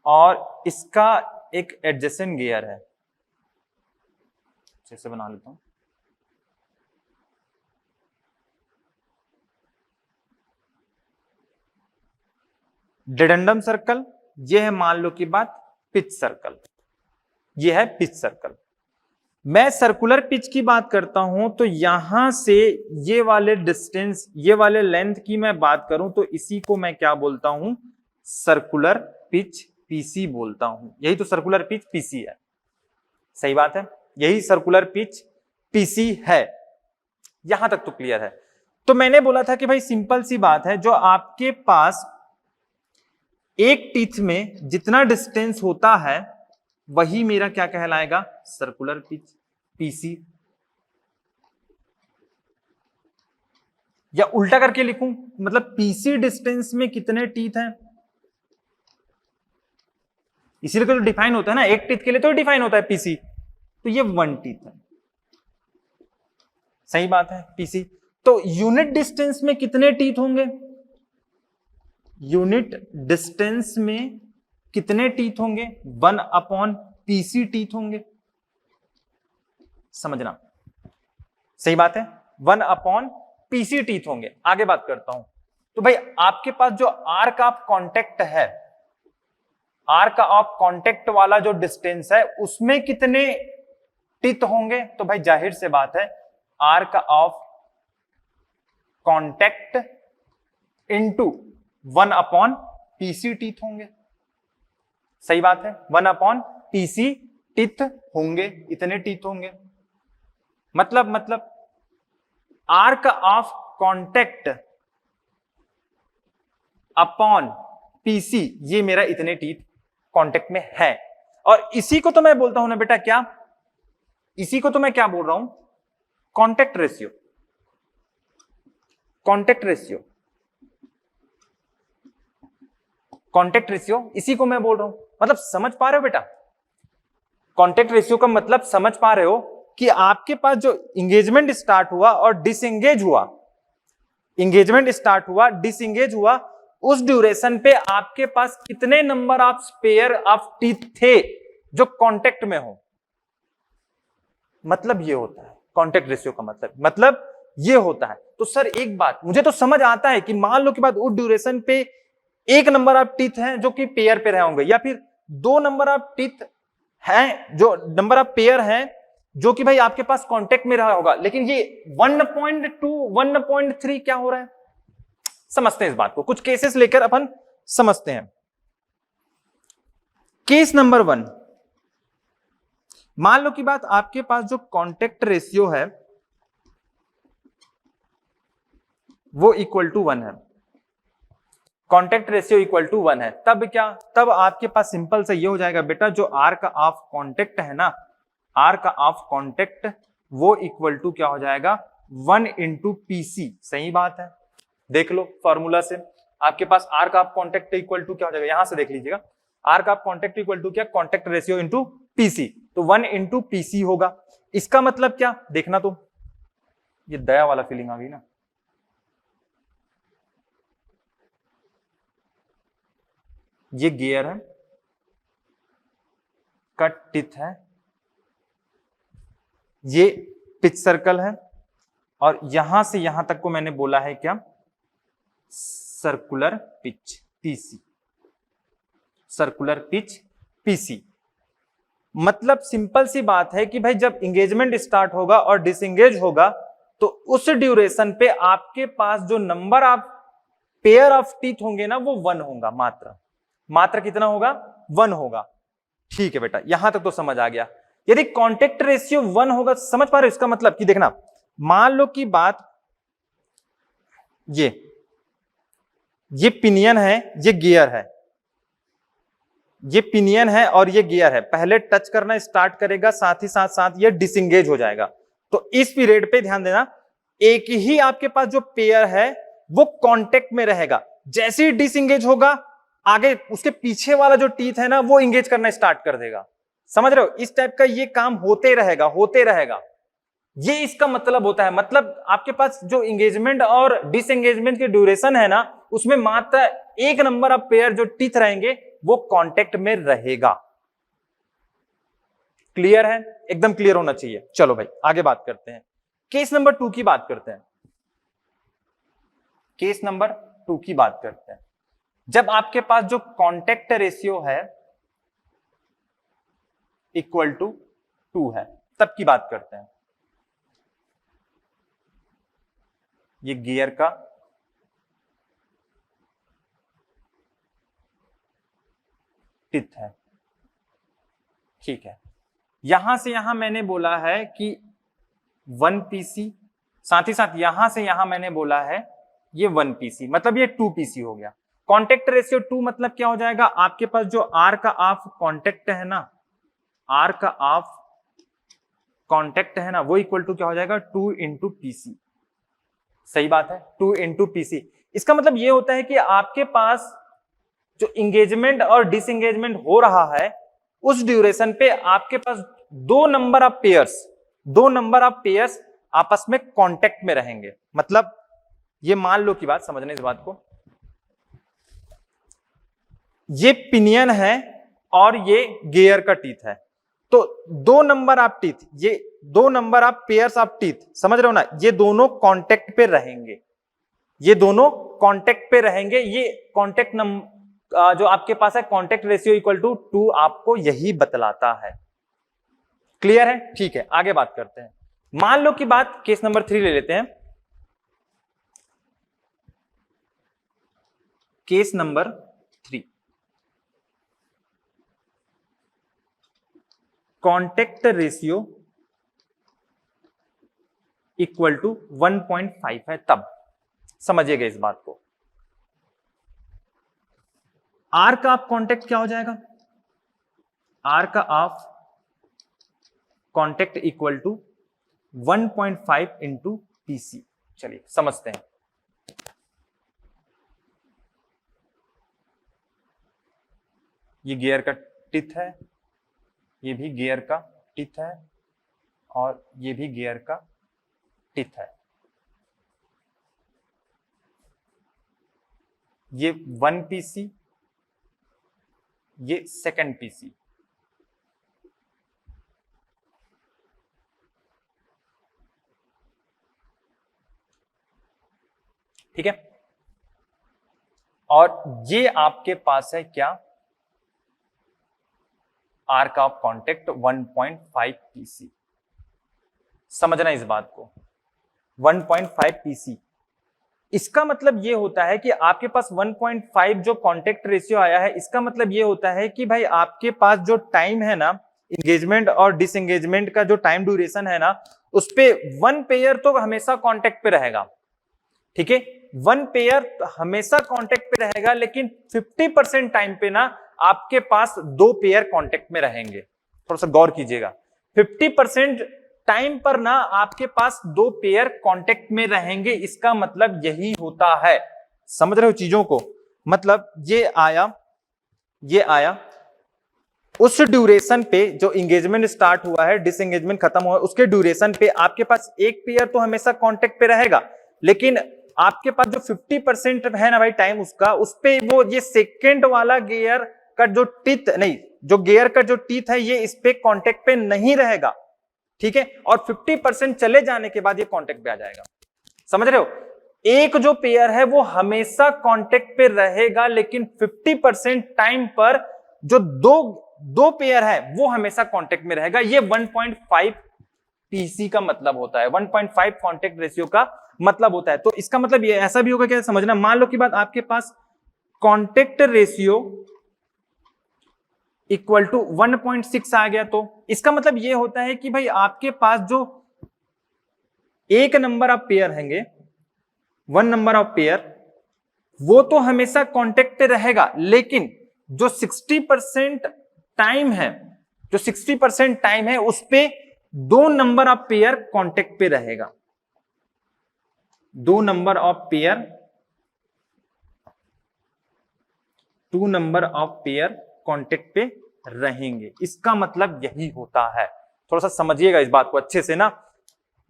और इसका एक एडजेसेंट गियर है, जैसे बना लेता हूं, डेडेंडम सर्कल, ये है मान लो की बात पिच सर्कल, ये है पिच सर्कल। मैं सर्कुलर पिच की बात करता हूं तो यहां से ये वाले डिस्टेंस, ये वाले लेंथ की मैं बात करूं तो इसी को मैं क्या बोलता हूं? सर्कुलर पिच पीसी बोलता हूं। यही तो सर्कुलर पिच पीसी है, सही बात है, यही सर्कुलर पिच पीसी है। यहां तक तो क्लियर है। तो मैंने बोला था कि भाई सिंपल सी बात है, जो आपके पास एक टीथ में जितना डिस्टेंस होता है वही मेरा क्या कहलाएगा? Circular pitch PC. या उल्टा करके लिखूं, मतलब पीसी डिस्टेंस में कितने टीथ हैं, इसीलिए तो डिफाइन होता है ना, एक टीथ के लिए तो डिफाइन होता है पीसी, तो ये 1 टीथ है, सही बात है, पीसी। तो यूनिट डिस्टेंस में कितने टीथ होंगे? यूनिट डिस्टेंस में कितने टीथ होंगे? 1 अपॉन पीसी टीथ होंगे, समझना, सही बात है, 1 अपॉन पीसी टीथ होंगे। आगे बात करता हूं, तो भाई आपके पास जो आर्क ऑफ कांटेक्ट है, आर्क ऑफ कांटेक्ट वाला जो डिस्टेंस है उसमें कितने टीथ होंगे? तो भाई जाहिर से बात है, arc of contact into 1 upon PC teeth होंगे, सही बात है, 1 अपॉन पीसी टीथ होंगे, इतने टीथ होंगे। मतलब arc of contact upon PC, ये मेरा इतने टीथ कांटेक्ट में है। और इसी को तो मैं बोलता हूं ना बेटा, क्या इसी को तो मैं क्या बोल रहा हूं? Contact ratio, contact ratio, contact ratio, इसी को मैं बोल रहा हूं। मतलब समझ पा रहे हो बेटा? कांटेक्ट रेशियो का मतलब समझ पा रहे हो कि आपके पास जो इंगेजमेंट स्टार्ट हुआ और डिसएंगेज हुआ, इंगेजमेंट स्टार्ट हुआ, डिसएंगेज हुआ, उस ड्यूरेशन पे आपके पास कितने number of sphere of teeth थे जो कांटेक्ट में हो। मतलब ये होता है कांटेक्ट रेशियो का मतलब ये होता है। तो सर एक बात मुझे तो समझ आता है कि मान लो के बाद उस ड्यूरेशन पे एक नंबर ऑफ टीथ हैं जो कि पेयर पे रहे होंगे, या फिर 2 नंबर ऑफ टीथ हैं, जो नंबर ऑफ पेयर हैं जो कि भाई आपके पास कांटेक्ट में रहा होगा, लेकिन ये 1.2 1.3 क्या हो रहा है? समझते हैं इस बात को, कुछ केसेस लेकर अपन समझते हैं। केस नंबर 1, मान लो की बात आपके पास जो कांटेक्ट रेशियो है वो इक्वल टू 1 है, कांटेक्ट रेशियो इक्वल टू 1 है। तब क्या? तब आपके पास सिंपल से ये हो जाएगा बेटा, जो आर्क ऑफ कांटेक्ट है ना, आर्क ऑफ कांटेक्ट वो इक्वल टू क्या हो जाएगा? 1 इंटू पीसी, सही बात है। देख लो फॉर्मूला से, आपके पास arc of contact equal to क्या हो जाएगा, यहां से देख लीजिएगा, arc of contact equal to क्या? कांटेक्ट रेशियो इंटू पीसी, तो 1 इंटू पीसी होगा। इसका मतलब क्या देखना, तो ये दया वाला फीलिंग आ गई ना, ये गियर है का टिथ है, ये पिच सर्कल है, और यहां से यहां तक को मैंने बोला है क्या, circular pitch PC, circular pitch PC. मतलब सिंपल सी बात है कि भाई जब एंगेजमेंट स्टार्ट होगा और डिसएंगेज होगा तो उस ड्यूरेशन पे आपके पास जो number of pair of teeth होंगे ना वो 1 होगा, मात्र कितना होगा, 1 होगा। ठीक है बेटा, यहां तक तो समझ आ गया। यदि कांटेक्ट रेशियो 1 होगा, समझ पा रहे हो इसका मतलब कि देखना, मान लो कि बात ये पिनियन है, ये गियर है, ये पिनियन है और ये गियर है, पहले टच करना स्टार्ट करेगा, साथ ही साथ ये डिसएंगेज हो जाएगा। तो इस पीरियड पे ध्यान देना, एक ही आपके पास जो पेयर है वो कांटेक्ट में रहेगा, जैसे ही डिसएंगेज होगा आगे उसके पीछे वाला जो टीथ है ना वो एंगेज करना स्टार्ट कर देगा। समझ रहे हो, इस टाइप का ये काम होते रहेगा। ये इसका मतलब होता है, मतलब आपके पास जो एंगेजमेंट और डिसएंगेजमेंट की ड्यूरेशन है ना उसमें मात्र एक नंबर ऑफ पेयर जो टीथ रहेंगे वो कांटेक्ट में रहेगा। क्लियर है, एकदम क्लियर होना चाहिए। चलो भाई आगे बात करते हैं, केस नंबर 2 की बात करते हैं। केस नंबर 2 की बात करते हैं, जब आपके पास जो कांटेक्ट रेशियो है इक्वल टू 2 है, तब की बात करते हैं। ये गियर का टिथ है, ठीक है। यहां से यहां मैंने बोला है कि 1 पीसी, साथ ही साथ यहां से यहां मैंने बोला है ये 1 पीसी, मतलब ये 2 पीसी हो गया। कांटेक्ट रेशियो 2 मतलब क्या हो जाएगा, आपके पास जो आर का ऑफ कांटेक्ट है ना, आर का ऑफ कांटेक्ट है ना वो इक्वल टू क्या हो जाएगा, 2 इंटू पीसी। सही बात है, 2 इंटू पीसी। इसका मतलब ये होता है कि आपके पास जो इंगेजमेंट और डिसएंगेजमेंट हो रहा है उस ड्यूरेशन पे आपके पास दो नंबर ऑफ पेयर्स आपस में कांटेक्ट में रहेंगे। मतलब ये मान लो की बात, समझने इस बात को, ये पिनियन है और ये गियर का टीथ है, तो दो नंबर ऑफ टीथ, ये दो number of pairs of teeth, समझ रहे हो ना, ये दोनों कांटेक्ट पे रहेंगे, ये दोनों कांटेक्ट पे रहेंगे। ये कांटेक्ट जो आपके पास है कांटेक्ट रेशियो इक्वल टू 2 आपको यही बतलाता है। क्लियर है, ठीक है। आगे बात करते हैं, मान लो की बात केस नंबर 3 ले लेते हैं। Case number 3, contact ratio equal to 1.5 है, तब समझिएगा इस बात को। आर का आप कांटेक्ट क्या हो जाएगा, arc of contact equal to 1.5 into PC. चलिए समझते हैं। ये गियर का टिथ है, ये भी गियर का टिथ है, और ये भी गियर का टिथ है। ये 1 पीसी, ये सेकंड पीसी। ठीक है, और ये आपके पास है क्या, आर का ऑफ कांटेक्ट 1.5 पीसी। समझना इस बात को, 1.5 पीसी। इसका मतलब ये होता है कि आपके पास 1.5 जो कांटेक्ट रेशियो आया है, इसका मतलब ये होता है कि भाई आपके पास जो टाइम है ना, एंगेजमेंट और डिसएंगेजमेंट का जो टाइम ड्यूरेशन है ना, उस पे 1 पेयर तो हमेशा कांटेक्ट पे रहेगा। ठीक है, 1 पेयर हमेशा कांटेक्ट पे रहेगा, लेकिन 50% टाइम पे ना आपके पास 2 पेयर कांटेक्ट में रहेंगे। थोड़ा सा गौर कीजिएगा, 50% टाइम पर ना आपके पास 2 पेयर कांटेक्ट में रहेंगे। इसका मतलब यही होता है, समझ रहे हो चीजों को। मतलब ये आया उस ड्यूरेशन पे जो एंगेजमेंट स्टार्ट हुआ है, डिसएंगेजमेंट खत्म हुआ है, उसके ड्यूरेशन पे आपके पास एक पेयर तो हमेशा कांटेक्ट पे रहेगा, लेकिन आपके पास जो 50% है ना भाई टाइम उसका, उस पे वो ये सेकेंड वाला गियर का जो टिथ नहीं, जो गियर का जो टीथ है ये इस पे कांटेक्ट पे नहीं रहेगा, ठीक है, और 50% चले जाने के बाद ये कांटेक्ट पे आ जाएगा। समझ रहे हो? एक जो पेयर है वो हमेशा कांटेक्ट पे रहेगा, लेकिन 50% टाइम पर जो दो पेयर है वो हमेशा कांटेक्ट में रहेगा। ये 1.5 पीसी का मतलब होता है, 1.5 कांटेक्ट रेशियो का मतलब होता है। तो इसका मतलब ये ऐसा भी होगा, क्या समझना, मान लो कि बात आपके पास कांटेक्ट रेशियो इक्वल टू 1.6 आ गया, तो इसका मतलब ये होता है कि भाई आपके पास जो एक नंबर ऑफ पेयर हैंगे, 1 नंबर ऑफ पेयर, वो तो हमेशा कांटेक्ट पे रहेगा, लेकिन जो 60% टाइम है, जो 60% टाइम है उस पे 2 नंबर ऑफ पेयर कांटेक्ट पे रहेगा, 2 number of pair, 2 number of pair contact पे रहेंगे। इसका मतलब यही होता है, थोड़ा सा समझिएगा इस बात को अच्छे से ना।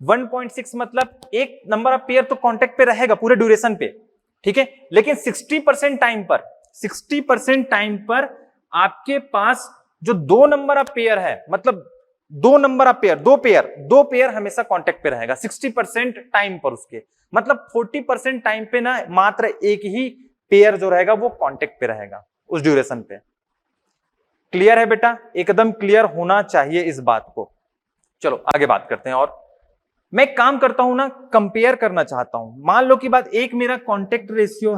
1.6 मतलब एक नंबर ऑफ पेयर तो कांटेक्ट पे रहेगा पूरे ड्यूरेशन पे, ठीक है, लेकिन 60% टाइम पर, 60% टाइम पर आपके पास जो 2 नंबर ऑफ पेयर है, मतलब 2 नंबर ऑफ पेयर, दो पेयर हमेशा कांटेक्ट पे रहेगा 60% टाइम पर उसके, मतलब 40% टाइम पे ना मात्र एक ही पेयर जो रहेगा वो कांटेक्ट पे रहेगा उस ड्यूरेशन पे। क्लियर है बेटा? एकदम क्लियर होना चाहिए इस बात को। चलो आगे बात करते हैं। और मैं काम करता हूं ना, कंपेयर करना चाहता हूं। मान लो कि बात एक मेरा कांटेक्ट रेशियो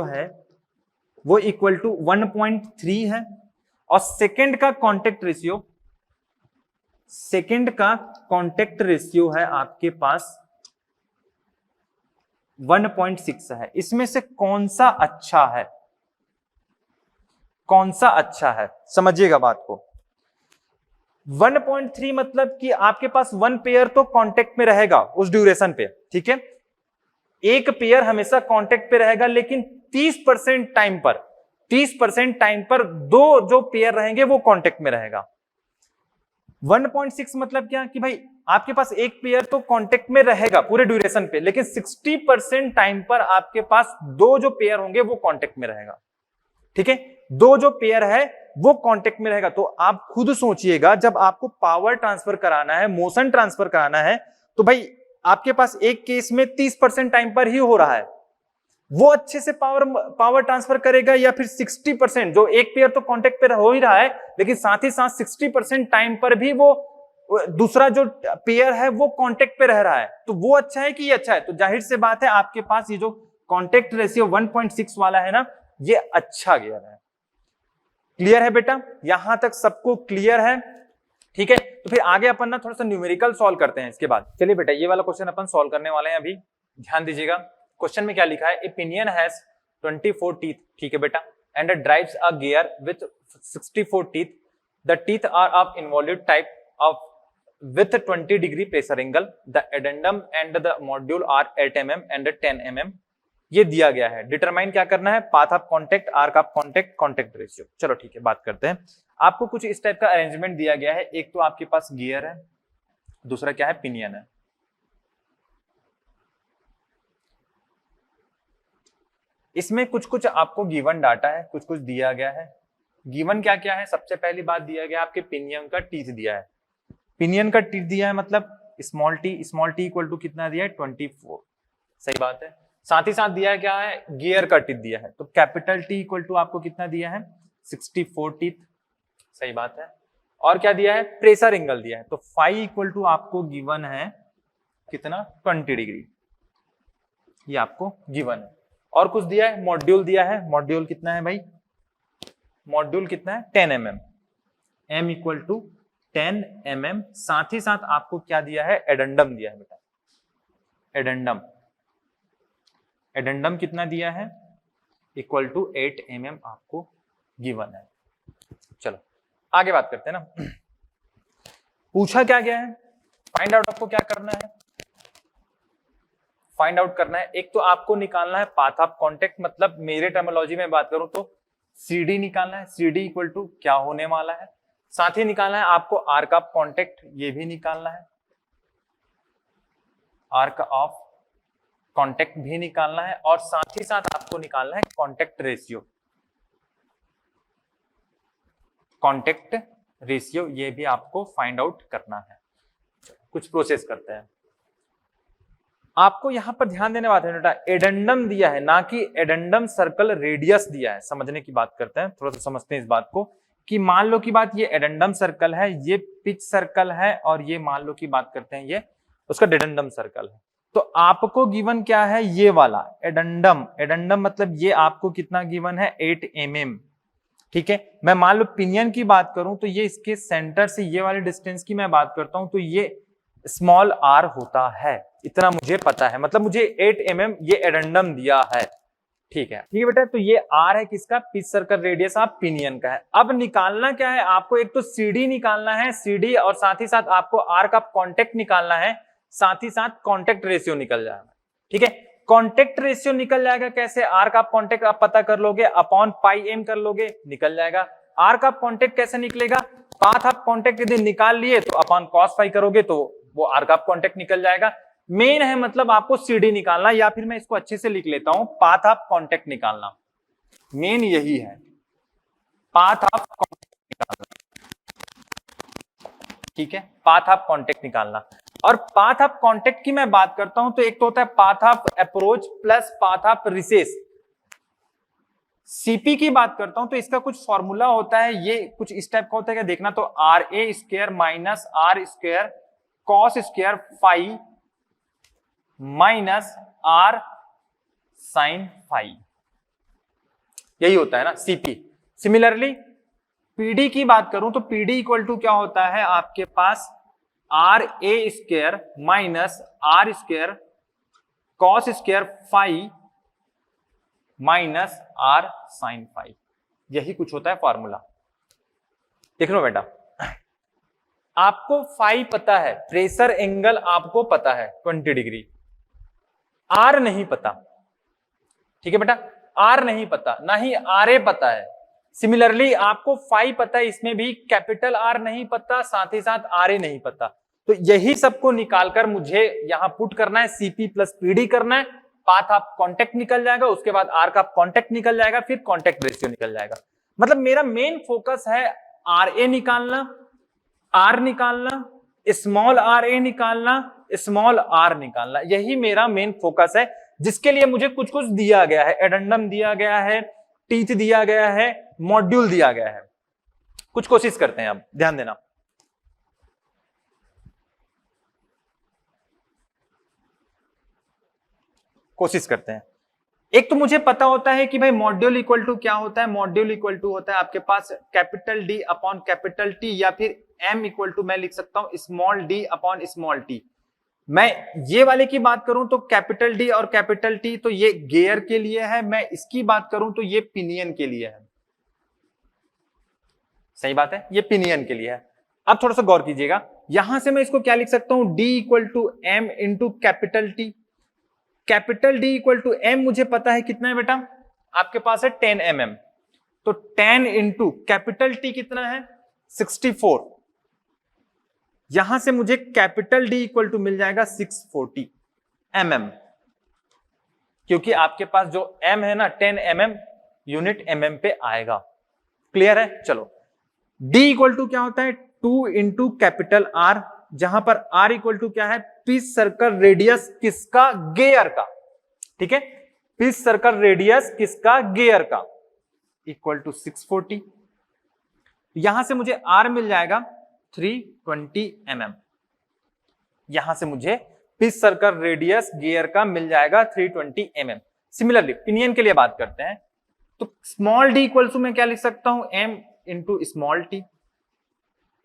है वो इक्वल टू 1.3 है, और सेकंड का कांटेक्ट रेशियो है आपके पास 1.6 है। इसमें से कौन सा अच्छा है, कौन सा अच्छा है, समझिएगा बात को। 1.3 मतलब कि आपके पास 1 पेयर तो कांटेक्ट में रहेगा उस ड्यूरेशन पे, ठीक है, एक पेयर हमेशा कांटेक्ट पे रहेगा, लेकिन 30% टाइम पर 2 जो पेयर रहेंगे वो कांटेक्ट में रहेगा। 1.6 मतलब क्या कि भाई आपके पास एक पेयर तो कांटेक्ट में रहेगा पूरे ड्यूरेशन पे, लेकिन 60% टाइम पर आपके पास 2 जो पेयर होंगे वो कांटेक्ट में रहेगा, ठीक है, 2 जो पेयर है वो कांटेक्ट में रहेगा। तो आप खुद सोचिएगा, जब आपको पावर ट्रांसफर कराना है, मोशन ट्रांसफर कराना है, तो भाई आपके पास एक केस में 30% टाइम पर ही हो रहा है, वो अच्छे से पावर ट्रांसफर करेगा, या फिर 60% जो एक पेयर तो कांटेक्ट पे हो ही रहा है, लेकिन साथ ही साथ 60% टाइम पर भी वो दूसरा जो पेयर है वो कांटेक्ट पे रह रहा है, तो वो अच्छा है कि ये अच्छा है? तो जाहिर से बात है आपके पास ये जो कांटेक्ट रेशियो 1.6 वाला है ना, ये अच्छा गियर है। क्लियर है बेटा? यहां तक सबको क्लियर है? ठीक है, तो फिर आगे अपन ना थोड़ा सा न्यूमेरिकल सॉल्व करते हैं इसके बाद। चलिए बेटा, ये वाला क्वेश्चन अपन सॉल्व करने वाले हैं अभी, ध्यान दीजिएगा। क्वेश्चन में क्या लिखा है, ए पिनियन हैज 24 टीथ, ठीक है बेटा, and drives a gear with 64 teeth, the teeth are of involute type of with 20 degree pressure angle, the addendum and the module are 8 mm and 10 mm। ये दिया गया है। डिटरमाइन क्या करना है, path of contact, arc of contact, contact ratio. चलो ठीक है, बात करते हैं। आपको कुछ इस टाइप का अरेंजमेंट दिया गया है, एक तो आपके पास गियर है, दूसरा क्या है, पिनियन है। इसमें कुछ कुछ आपको गिवन डाटा है, कुछ कुछ दिया गया है। गिवन क्या क्या है, सबसे पहली बात दिया गया आपके पिनियन का टीथ दिया है। पिनियन का टीथ दिया है, मतलब स्मॉल टी इक्वल टू कितना दिया है, 24, सही बात है। साथ ही साथ दिया है क्या है, गियर का टीथ दिया है, तो कैपिटल टी इक्वल टू आपको कितना दिया है, 64 टीथ, सही बात है। और क्या दिया है, प्रेशर एंगल दिया है, तो फाई इक्वल टू आपको गिवन है कितना, 20 डिग्री, ये आपको गिवन है। और कुछ दिया है, मॉड्यूल दिया है, मॉड्यूल कितना है भाई, मॉड्यूल कितना है, 10 mm, m equal to 10 mm। साथ ही साथ आपको क्या दिया है, एडेंडम दिया है बेटा, एडेंडम, एडेंडम कितना दिया है, इक्वल टू 8 mm आपको गिवन है। चलो आगे बात करते हैं ना। पूछा क्या गया है, फाइंड आउट आपको क्या करना है, फाइंड आउट करना है, एक तो आपको निकालना है पाथ ऑफ कांटेक्ट, मतलब मेरे टर्मिनोलॉजी में बात करूं तो CD निकालना है, CD इक्वल टू क्या होने वाला है। साथ ही निकालना है आपको आर्क ऑफ कांटेक्ट, ये भी निकालना है, आर्क ऑफ कांटेक्ट भी निकालना है, और साथ ही साथ आपको निकालना है कांटेक्ट रेशियो, कांटेक्ट रेशियो, ये भी आपको फाइंड आउट करना है। कुछ प्रोसेस करते हैं। आपको यहां पर ध्यान देने वाला है बेटा, एडेंडम दिया है ना कि एडेंडम सर्कल रेडियस दिया है। समझने की बात करते हैं, थोड़ा सा समझते हैं इस बात को कि मान लो की बात ये एडेंडम सर्कल है, ये पिच सर्कल है, और ये मान लो की बात करते हैं ये उसका डेडेंडम सर्कल है। तो आपको गिवन क्या है, ये वाला एडेंडम। एडेंडम मतलब ये आपको कितना गिवन है, 8 mm। ठीक है, मैं मान लो पिनियन की बात करूं तो ये इसके सेंटर से ये वाले डिस्टेंस की मैं बात करता हूं तो ये स्मॉल r होता है, इतना मुझे पता है। मतलब मुझे 8 mm ये एडेंडम दिया है। ठीक है बेटा, तो ये r है किसका, pitch circle radius of pinion का है। अब निकालना क्या है आपको, एक तो CD निकालना है, CD, और साथ ही साथ आपको r का कांटेक्ट निकालना है, साथ ही साथ कांटेक्ट रेशियो निकल जाएगा। ठीक है, कांटेक्ट रेशियो निकल जाएगा कैसे, r का कांटेक्ट आप पता कर लोगे, अपॉन पाई m कर लोगे, निकल जाएगा। r का कांटेक्ट कैसे निकलेगा, पाथ ऑफ कांटेक्ट यदि निकाल लिए तो अपॉन cos फाई करोगे तो वो r का कांटेक्ट निकल जाएगा। मेन है मतलब आपको CD निकालना, या फिर मैं इसको अच्छे से लिख लेता हूं, पाथ ऑफ कांटेक्ट निकालना। मेन यही है, पाथ ऑफ कांटेक्ट निकालना। ठीक है, पाथ ऑफ कांटेक्ट निकालना। और पाथ ऑफ कांटेक्ट की मैं बात करता हूं तो एक तो होता है path of approach plus path of recess. CP की बात करता हूं तो इसका कुछ फॉर्मूला होता है, ये कुछ इस टाइप का होता है, क्या देखना, तो RA square minus R square cos square phi minus R sine phi, यही होता है ना CP। सिमिलरली PD की बात करूं तो PD इक्वल टू क्या होता है आपके पास, RA square minus R square cos square phi minus R sine phi, यही कुछ होता है फॉर्मूला। देख लो बेटा, आपको फाई पता है, प्रेशर एंगल आपको पता है 20 डिग्री, R नहीं पता। ठीक है बेटा, R नहीं पता, ना ही RA पता है। सिमिलरली आपको फाई पता है, इसमें भी कैपिटल R नहीं पता, साथ ही साथ RA नहीं पता। तो यही सबको निकालकर मुझे यहां पुट करना है, CP प्लस PD करना है, पाथ ऑफ कांटेक्ट निकल जाएगा, उसके बाद R का कांटेक्ट निकल जाएगा, फिर कांटेक्ट रेशियो निकल जाएगा। मतलब मेरा मेन फोकस है RA निकालना, R निकालना, स्मॉल RA निकालना, स्मॉल R निकालना, यही मेरा मेन फोकस है, जिसके लिए मुझे कुछ कुछ दिया गया है, एडेंडम दिया गया है, टीथ दिया गया है, मॉड्यूल दिया गया है। कुछ कोशिश करते हैं, अब ध्यान देना। कोशिश करते हैं। एक तो मुझे पता होता है कि भाई मॉड्यूल इक्वल टू क्या होता है, मॉड्यूल इक्वल टू होता है आपके पास capital D upon capital T, या फिर M इक्वल टू मैं लिख सकता हूं small d upon small t। मैं ये वाले की बात करूं तो कैपिटल D और कैपिटल T तो ये गियर के लिए है, मैं इसकी बात करूं तो ये पिनियन के लिए है। सही बात है, ये पिनियन के लिए है। अब थोड़ा सा गौर कीजिएगा, यहां से मैं इसको क्या लिख सकता हूं, D equal to M into capital T। Capital D equal to M मुझे पता है कितना है बेटा, आपके पास है 10 mm, तो 10 इंटू कैपिटल T कितना है 64। यहां से मुझे कैपिटल D इक्वल टू मिल जाएगा 640 mm, क्योंकि आपके पास जो M है ना 10 mm यूनिट mm पे आएगा। क्लियर है, चलो D इक्वल टू क्या होता है 2 इंटू कैपिटल R, जहां पर R इक्वल टू क्या है, पिच सर्कल रेडियस किसका, गियर का। ठीक है, पिच सर्कल रेडियस किसका, गियर का, इक्वल टू 640। यहां से मुझे R मिल जाएगा 320 mm। यहां से मुझे पिच सर्कल रेडियस गियर का मिल जाएगा 320 mm। सिमिलरली पिनियन के लिए बात करते हैं, तो स्मॉल d इक्वल टू मैं क्या लिख सकता हूं, m into small t।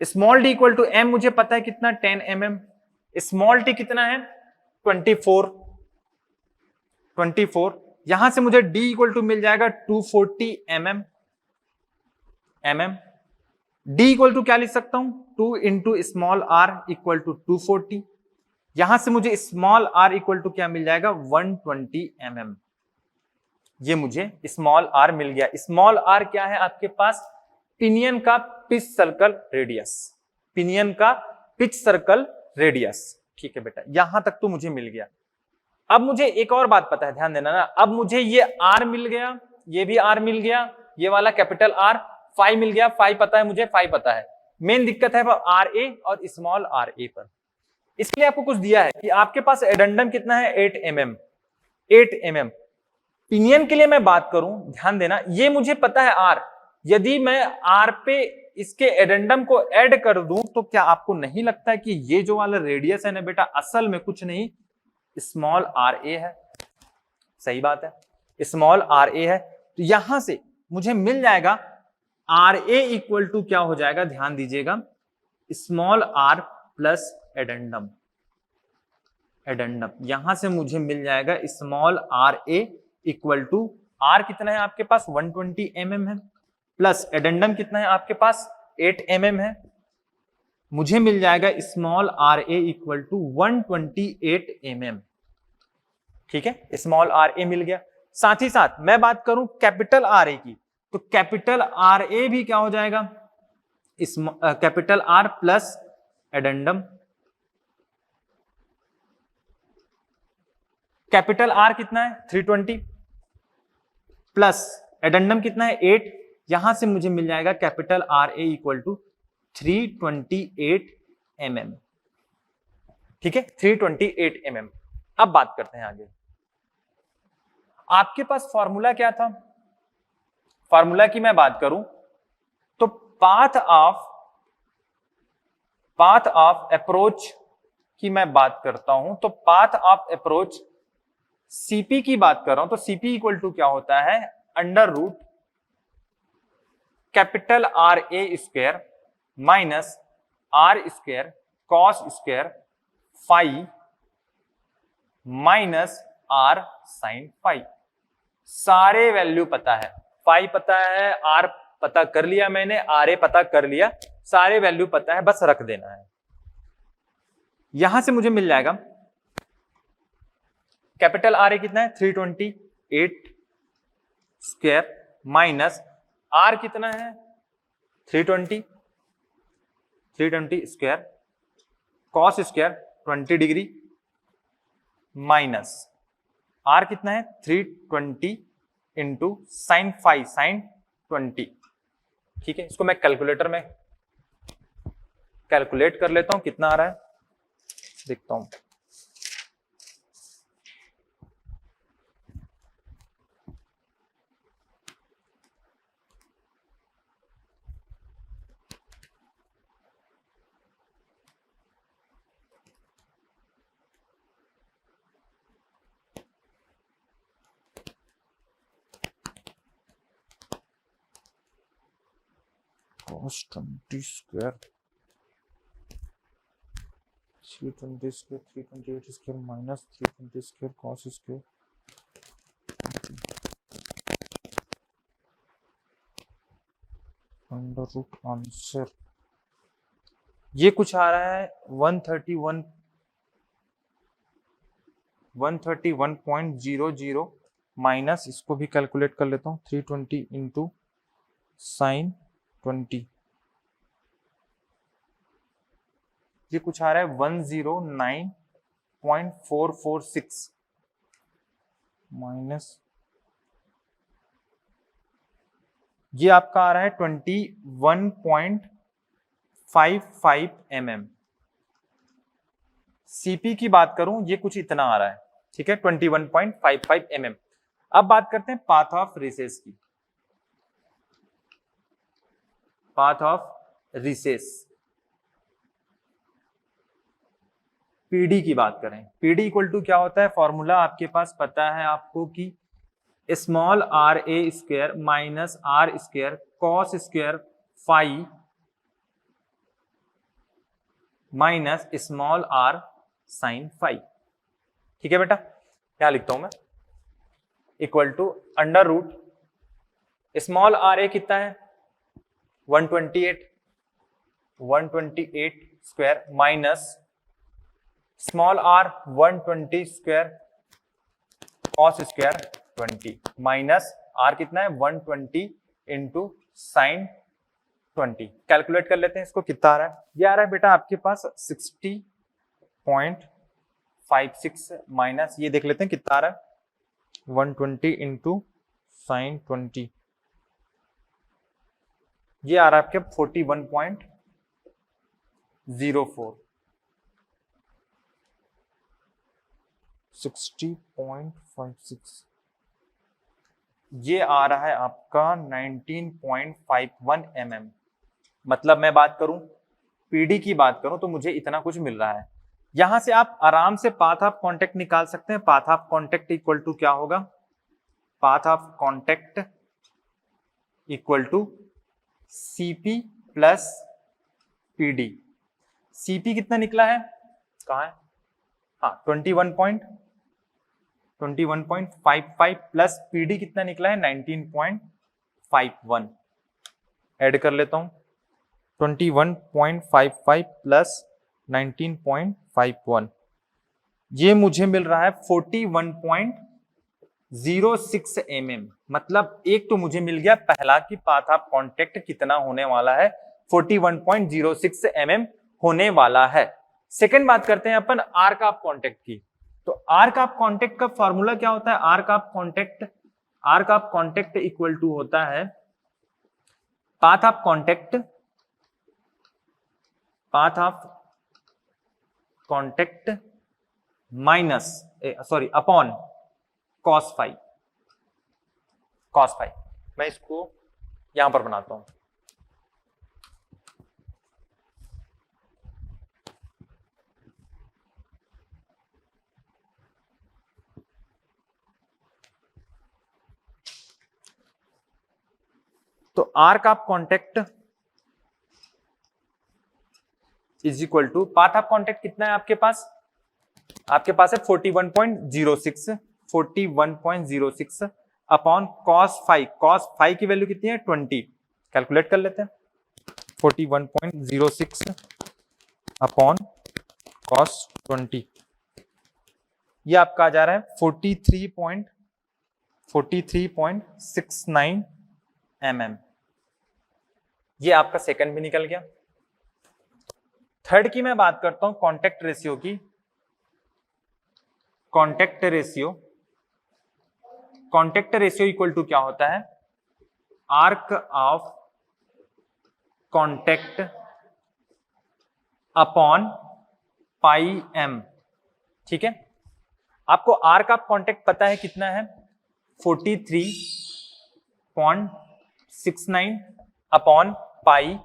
Small d equal to m मुझे पता है कितना 10 mm, स्मॉल t कितना है 24। यहां से मुझे d इक्वल टू मिल जाएगा 240 mm। d इक्वल टू क्या लिख सकता हूं 2 into small r equal to 240। यहां से मुझे स्मॉल r इक्वल टू क्या मिल जाएगा 120 mm। ये मुझे स्मॉल r मिल गया। स्मॉल r क्या है आपके पास, पिनियन का पिच सर्कल रेडियस, पिनियन का पिच सर्कल रेडियस। ठीक है बेटा, यहां तक तो मुझे मिल गया। अब मुझे एक और बात पता है, ध्यान देना ना, अब मुझे ये R मिल गया, ये भी R मिल गया, ये वाला कैपिटल R, फाई मिल गया, फाई पता है मुझे, फाई पता है। मेन दिक्कत है आर ए और स्मॉल आर ए पर। इसके लिए आपको कुछ दिया है कि आपके पास एडेंडम कितना है 8 mm। 8 mm पिनियन के लिए मैं बात करूं, ध्यान देना, ये मुझे पता है आर, यदि मैं आर पे इसके एडेंडम को ऐड कर दूं तो क्या आपको नहीं लगता है कि ये जो वाला रेडियस है ना बेटा असल में कुछ नहीं स्मॉल आर ए है? सही बात है, स्मॉल आर ए है। तो यहां से मुझे मिल जाएगा आर ए इक्वल टू क्या हो जाएगा, ध्यान दीजिएगा, small r plus addendum. Addendum यहां से मुझे मिल जाएगा small are A equal to R कितना है आपके पास 120 mm है, प्लस एडेंडम कितना है आपके पास 8 mm है, मुझे मिल जाएगा small are A equal to 128 mm। ठीक है, स्मॉल आर ए मिल गया। साथ ही साथ मैं बात करूं कैपिटल आर ए की, तो कैपिटल आर ए भी क्या हो जाएगा, capital are plus addendum. Capital R कितना है 320 प्लस एडेंडम कितना है 8, यहां से मुझे मिल जाएगा capital R A equal to 328 mm। ठीक है, 328 mm। अब बात करते हैं आगे। आपके पास फॉर्मूला क्या था, फॉर्मूला की मैं बात करूं तो पाथ ऑफ अप्रोच की मैं बात करता हूं, तो पाथ ऑफ अप्रोच सीपी की बात कर रहा हूं, तो सीपी इक्वल टू क्या होता है, under root capital R A square minus R square cos square phi minus R sine phi. सारे वैल्यू पता है, फाई पता है, आर पता कर लिया मैंने, आर ए पता कर लिया, सारे वैल्यू पता है, बस रख देना है। यहां से मुझे मिल जाएगा कैपिटल आर ए कितना है 328 स्क्वायर माइनस आर कितना है 320 square cos square 20 degree minus R कितना है 320 इंटू साइन फाइव साइन 20। ठीक है, इसको मैं कैलकुलेटर में कैलकुलेट कर लेता हूं, कितना आ रहा है देखता हूं। cos 20 square 320 square 328 square minus 320 square cos square under root answer ये कुछ आ रहा है 131.00 माइनस, इसको भी कैलकुलेट कर लेता हूं 320 इंटू साइन 20, ये कुछ आ रहा है 109.446 माइनस ये आपका आ रहा है 21.55 mm। सीपी की बात करूं ये कुछ इतना आ रहा है, ठीक है 21.55 mm। अब बात करते हैं पाथ ऑफ रिसेस की, पाथ ऑफ रिसेस पीडी की बात करें, पीडी इक्वल टू क्या होता है, फॉर्मूला आपके पास पता है आपको कि small are A square minus R square cos square phi minus small R sine phi. ठीक है बेटा, क्या लिखता हूं मैं, equal to under root small are A कितना है 128 square minus small R 120 square cos square 20 minus R कितना है 120 इंटू साइन 20। कैलकुलेट कर लेते हैं इसको, कितना आ रहा है, ये आ रहा है बेटा आपके पास 60.56 माइनस ये देख लेते हैं कितना आ रहा है 120 इंटू साइन 20 ये आ रहा है आपके 41.04, 60.56, ये आ रहा है आपका 19.51 mm। मतलब मैं बात करूं पीडी की बात करूं तो मुझे इतना कुछ मिल रहा है। यहां से आप आराम से पाथ ऑफ कांटेक्ट निकाल सकते हैं। Path of contact equal to क्या होगा, path of contact equal to CP plus PD. CP कितना निकला है, कहां है, हाँ 21.55 प्लस पीडी कितना निकला है 19.51। ऐड कर लेता हूं 21.55 प्लस 19.51, ये मुझे मिल रहा है 41.06 mm। मतलब एक तो मुझे मिल गया पहला कि पाथ ऑफ कांटेक्ट कितना होने वाला है, 41.06 mm होने वाला है। सेकंड बात करते हैं अपन आर्क ऑफ कांटेक्ट की। तो आर्क ऑफ कांटेक्ट का फॉर्मूला क्या होता है, arc of contact equal to होता है path of contact minus upon cos phi. मैं इसको यहां पर बनाता हूं। तो arc of contact is equal to path of contact कितना है आपके पास है 41.06 अपॉन cos फाई की वैल्यू कितनी है 20। कैलकुलेट कर लेते हैं 41.06 अपॉन cos 20, ये आपका आ जा रहा है 43.69 mm। ये आपका सेकंड भी निकल गया। थर्ड की मैं बात करता हूं कांटेक्ट रेशियो की। कांटेक्ट रेशियो इक्वल टू क्या होता है, arc of contact upon pi M. ठीक है, आपको आर्क ऑफ कांटेक्ट पता है कितना है 43.69 अपॉन पाई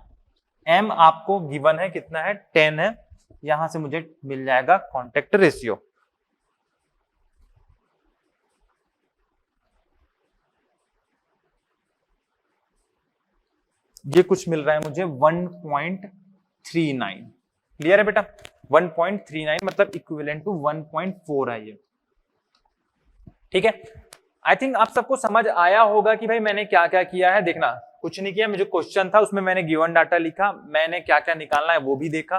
एम, आपको गिवन है कितना है 10 है। यहां से मुझे मिल जाएगा कांटेक्ट रेशियो। ये कुछ मिल रहा है मुझे 1.39। क्लियर है बेटा, 1.39 मतलब इक्विवेलेंट टू 1.4 है ये। ठीक है, आई थिंक आप सबको समझ आया होगा कि भाई मैंने क्या क्या किया है। देखना कुछ नहीं किया, मुझे क्वेश्चन था उसमें मैंने गिवन डाटा लिखा, मैंने क्या क्या निकालना है वो भी देखा।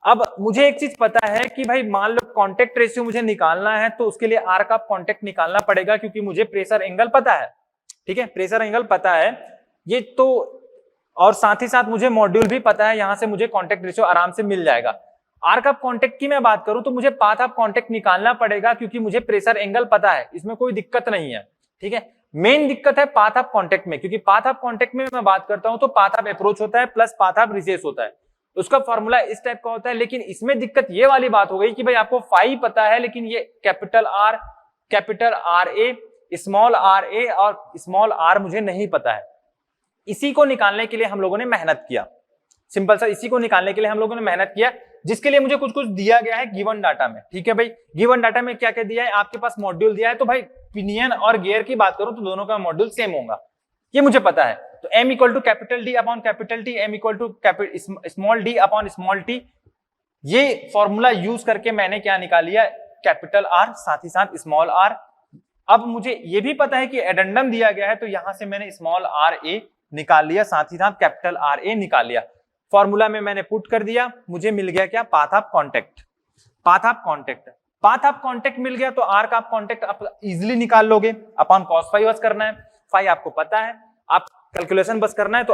अब मुझे एक चीज पता है कि भाई मान लो कांटेक्ट रेशियो मुझे निकालना है तो उसके लिए आर्क ऑफ कांटेक्ट निकालना पड़ेगा, क्योंकि मुझे प्रेशर एंगल पता है। ठीक है, प्रेशर एंगल पता है ये तो, और साथ ही साथ मुझे मॉड्यूल भी पता है, यहां से मुझे कांटेक्ट रेशियो आराम से मिल जाएगा। आर्क ऑफ कांटेक्ट की मैं बात करूं तो मुझे पाथ ऑफ कांटेक्ट निकालना पड़ेगा, क्योंकि मुझे प्रेशर एंगल पता है, इसमें कोई दिक्कत नहीं है। ठीक है, मेन दिक्कत है पाथ ऑफ कांटेक्ट में, क्योंकि पाथ ऑफ कांटेक्ट में मैं बात करता हूं तो पाथ ऑफ अप्रोच होता है प्लस पाथ ऑफ रिसेस होता है, उसका फॉर्मूला इस टाइप का होता है। लेकिन इसमें दिक्कत ये वाली बात हो गई कि भाई आपको फाई पता है, लेकिन ये capital R A small are A और स्मॉल आर मुझे नहीं पता है। इसी को निकालने के लिए हम लोगों ने मेहनत किया, सिंपल सा इसी को निकालने के लिए हम लोगों ने मेहनत किया, जिसके लिए मुझे कुछ कुछ दिया गया है गिवन डाटा में। ठीक है भाई, गिवन डाटा में क्या क्या दिया है, आपके पास मॉड्यूल दिया है, तो भाई पिनियन और गियर की बात करूं तो दोनों का मॉड्यूल सेम होगा, ये मुझे पता है। तो m equal to capital D upon capital T, m equal to small d upon small t, ये फॉर्मूला यूज करके मैंने क्या निकाल लिया, कैपिटल आर साथ ही साथ स्मॉल आर। अब मुझे ये भी पता है कि एडेंडम दिया गया है, तो यहां से मैंने स्मॉल आर ए निकाल लिया, साथ ही साथ कैपिटल आर ए निकाल लिया। फॉर्मूला में मैंने पुट कर दिया, मुझे मिल गया क्या, path of contact. Path of contact मिल गया तो आर्क ऑफ कांटेक्ट आप इजीली निकाल लोगे। अपॉन कॉस फाई बस करना है, फाई आपको पता है, आप कैलकुलेशन बस करना है, तो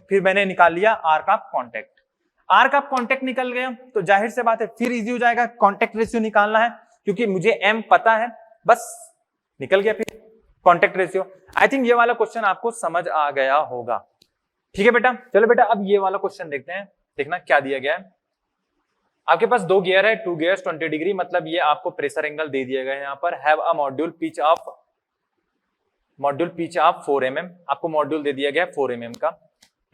फिर मैंने निकाल लिया arc of contact. Arc of contact निकल गया तो जाहिर से बात है फिर इजी हो जाएगा कांटेक्ट रेशियो निकालना है, क्योंकि मुझे एम पता है, बस निकल गया फिर कांटेक्ट रेशियो। आई थिंक ये वाला क्वेश्चन आपको समझ आ गया होगा। ठीक है बेटा, चलो बेटा अब ये वाला क्वेश्चन देखते हैं, देखना क्या दिया गया है। आपके पास दो गियर है, 2 गियर्स 20 डिग्री, मतलब ये आपको प्रेशर एंगल दे दिया गया है यहाँ पर। Have a module pitch of 4 mm, आपको मॉड्यूल दे दिया गया 4 mm का।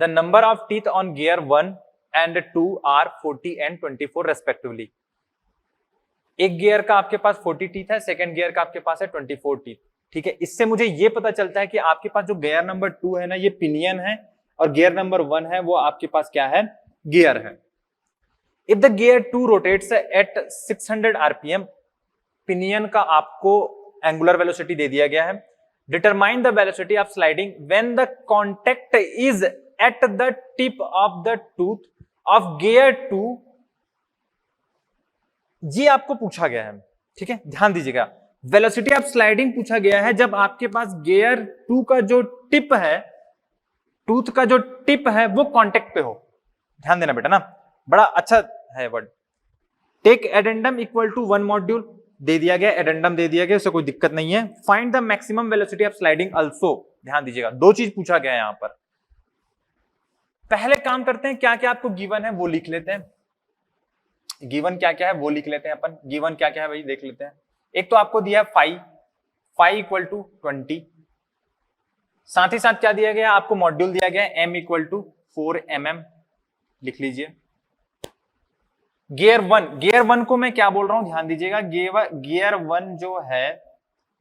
The number of teeth on gear 1 and 2 are 40 and 24 respectively. एक गियर का आपके पास 40 टीथ है, सेकंड गियर का आपके पास है 24 टीथ। ठीक है, इससे मुझे ये पता चलता है कि आपके पास जो गियर नंबर 2 है ना, ये पिनियन है, और गियर नंबर 1 है वो आपके पास क्या है, गियर है। If the gear 2 rotates at 600 RPM, pinion का आपको एंगुलर वेलोसिटी दे दिया गया है। Determine the velocity of sliding when the contact is at the tip of the tooth of gear 2। ये आपको पूछा गया है, ठीक है, ध्यान दीजिएगा। वेलोसिटी ऑफ स्लाइडिंग पूछा गया है जब आपके पास गियर 2 का जो टिप है, टूथ का जो टिप है वो कांटेक्ट पे हो। ध्यान देना बेटा ना, बड़ा अच्छा है word. Take addendum equal to 1 module दे दिया गया, एडेंडम दे दिया गया, उससे कोई दिक्कत नहीं है। Find the maximum velocity of sliding also. ध्यान दीजिएगा, दो चीज पूछा गया है यहां पर। पहले काम करते हैं, क्या क्या आपको गिवन है वो लिख लेते हैं। गिवन क्या क्या है वो लिख लेते हैं अपन। गिवन क्या क्या है भाई देख लेते हैं। एक तो आपको दिया है फाई इक्वल टू 20, साथ ही साथ क्या दिया गया, आपको मॉड्यूल दिया गया है m इक्वल टू 4 mm, लिख लीजिए। गियर 1 को मैं क्या बोल रहा हूं, ध्यान दीजिएगा। गियर 1 जो है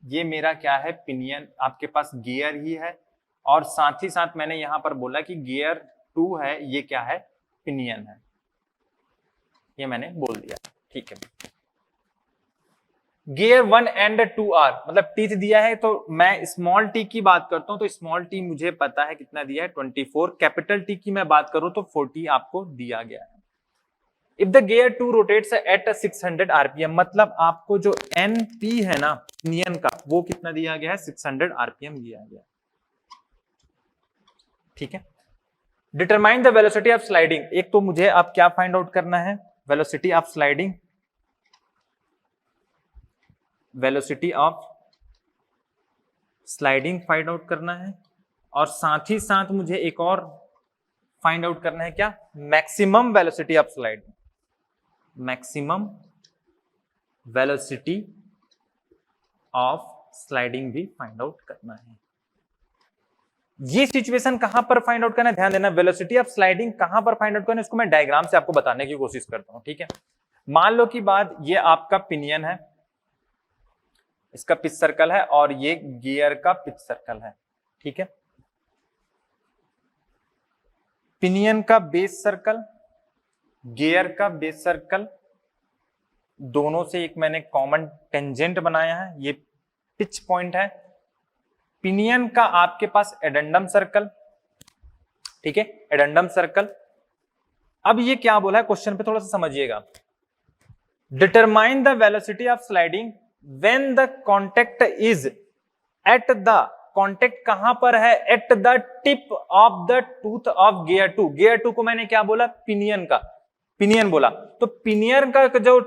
ये मेरा क्या है, पिनियन, आपके पास गियर ही है, और साथ ही साथ मैंने यहां पर बोला कि गियर 2 है, ये क्या है, पिनियन है, ये मैंने बोल दिया। ठीक है, गियर 1 एंड 2 आर, मतलब टीथ दिया है, तो मैं स्मॉल टी की बात करता हूं तो स्मॉल टी मुझे पता है कितना दिया है, 24। कैपिटल टी की मैं बात करूं तो 40 आपको दिया गया है। If the gear 2 rotates at 600 RPM, मतलब आपको जो एनपी है ना पिनियन का, वो कितना दिया गया है, 600 आरपीएम दिया गया। ठीक है, determine the velocity of sliding. एक तो मुझे अब क्या फाइंड आउट करना है, velocity of sliding, velocity of sliding find out करना है, और साथ ही साथ मुझे एक और फाइंड आउट करना है, क्या, maximum velocity of sliding, maximum velocity of sliding भी फाइंड आउट करना है। ये सिचुएशन कहां पर फाइंड आउट करना है, ध्यान देना। वेलोसिटी ऑफ स्लाइडिंग कहां पर फाइंड आउट करना है, इसको मैं डायग्राम से आपको बताने की कोशिश करता हूं। ठीक है, मान लो कि बात ये आपका पिनियन है, इसका पिच सर्कल है, और ये गियर का पिच सर्कल है। ठीक है, पिनियन का बेस सर्कल, गियर का बेस सर्कल, दोनों से एक मैंने कॉमन टेंजेंट बनाया है, ये पिच पॉइंट है। पिनियन का आपके पास एडेंडम सर्कल, ठीक है, एडेंडम सर्कल। अब ये क्या बोला है क्वेश्चन पे थोड़ा सा समझिएगा। Determine the velocity of sliding when the contact is at the, contact कहां पर है, eight the tip of the tooth of gear 2। Gear 2 को मैंने क्या बोला, पिनियन का, पिनियन बोला, तो पिनियन का जो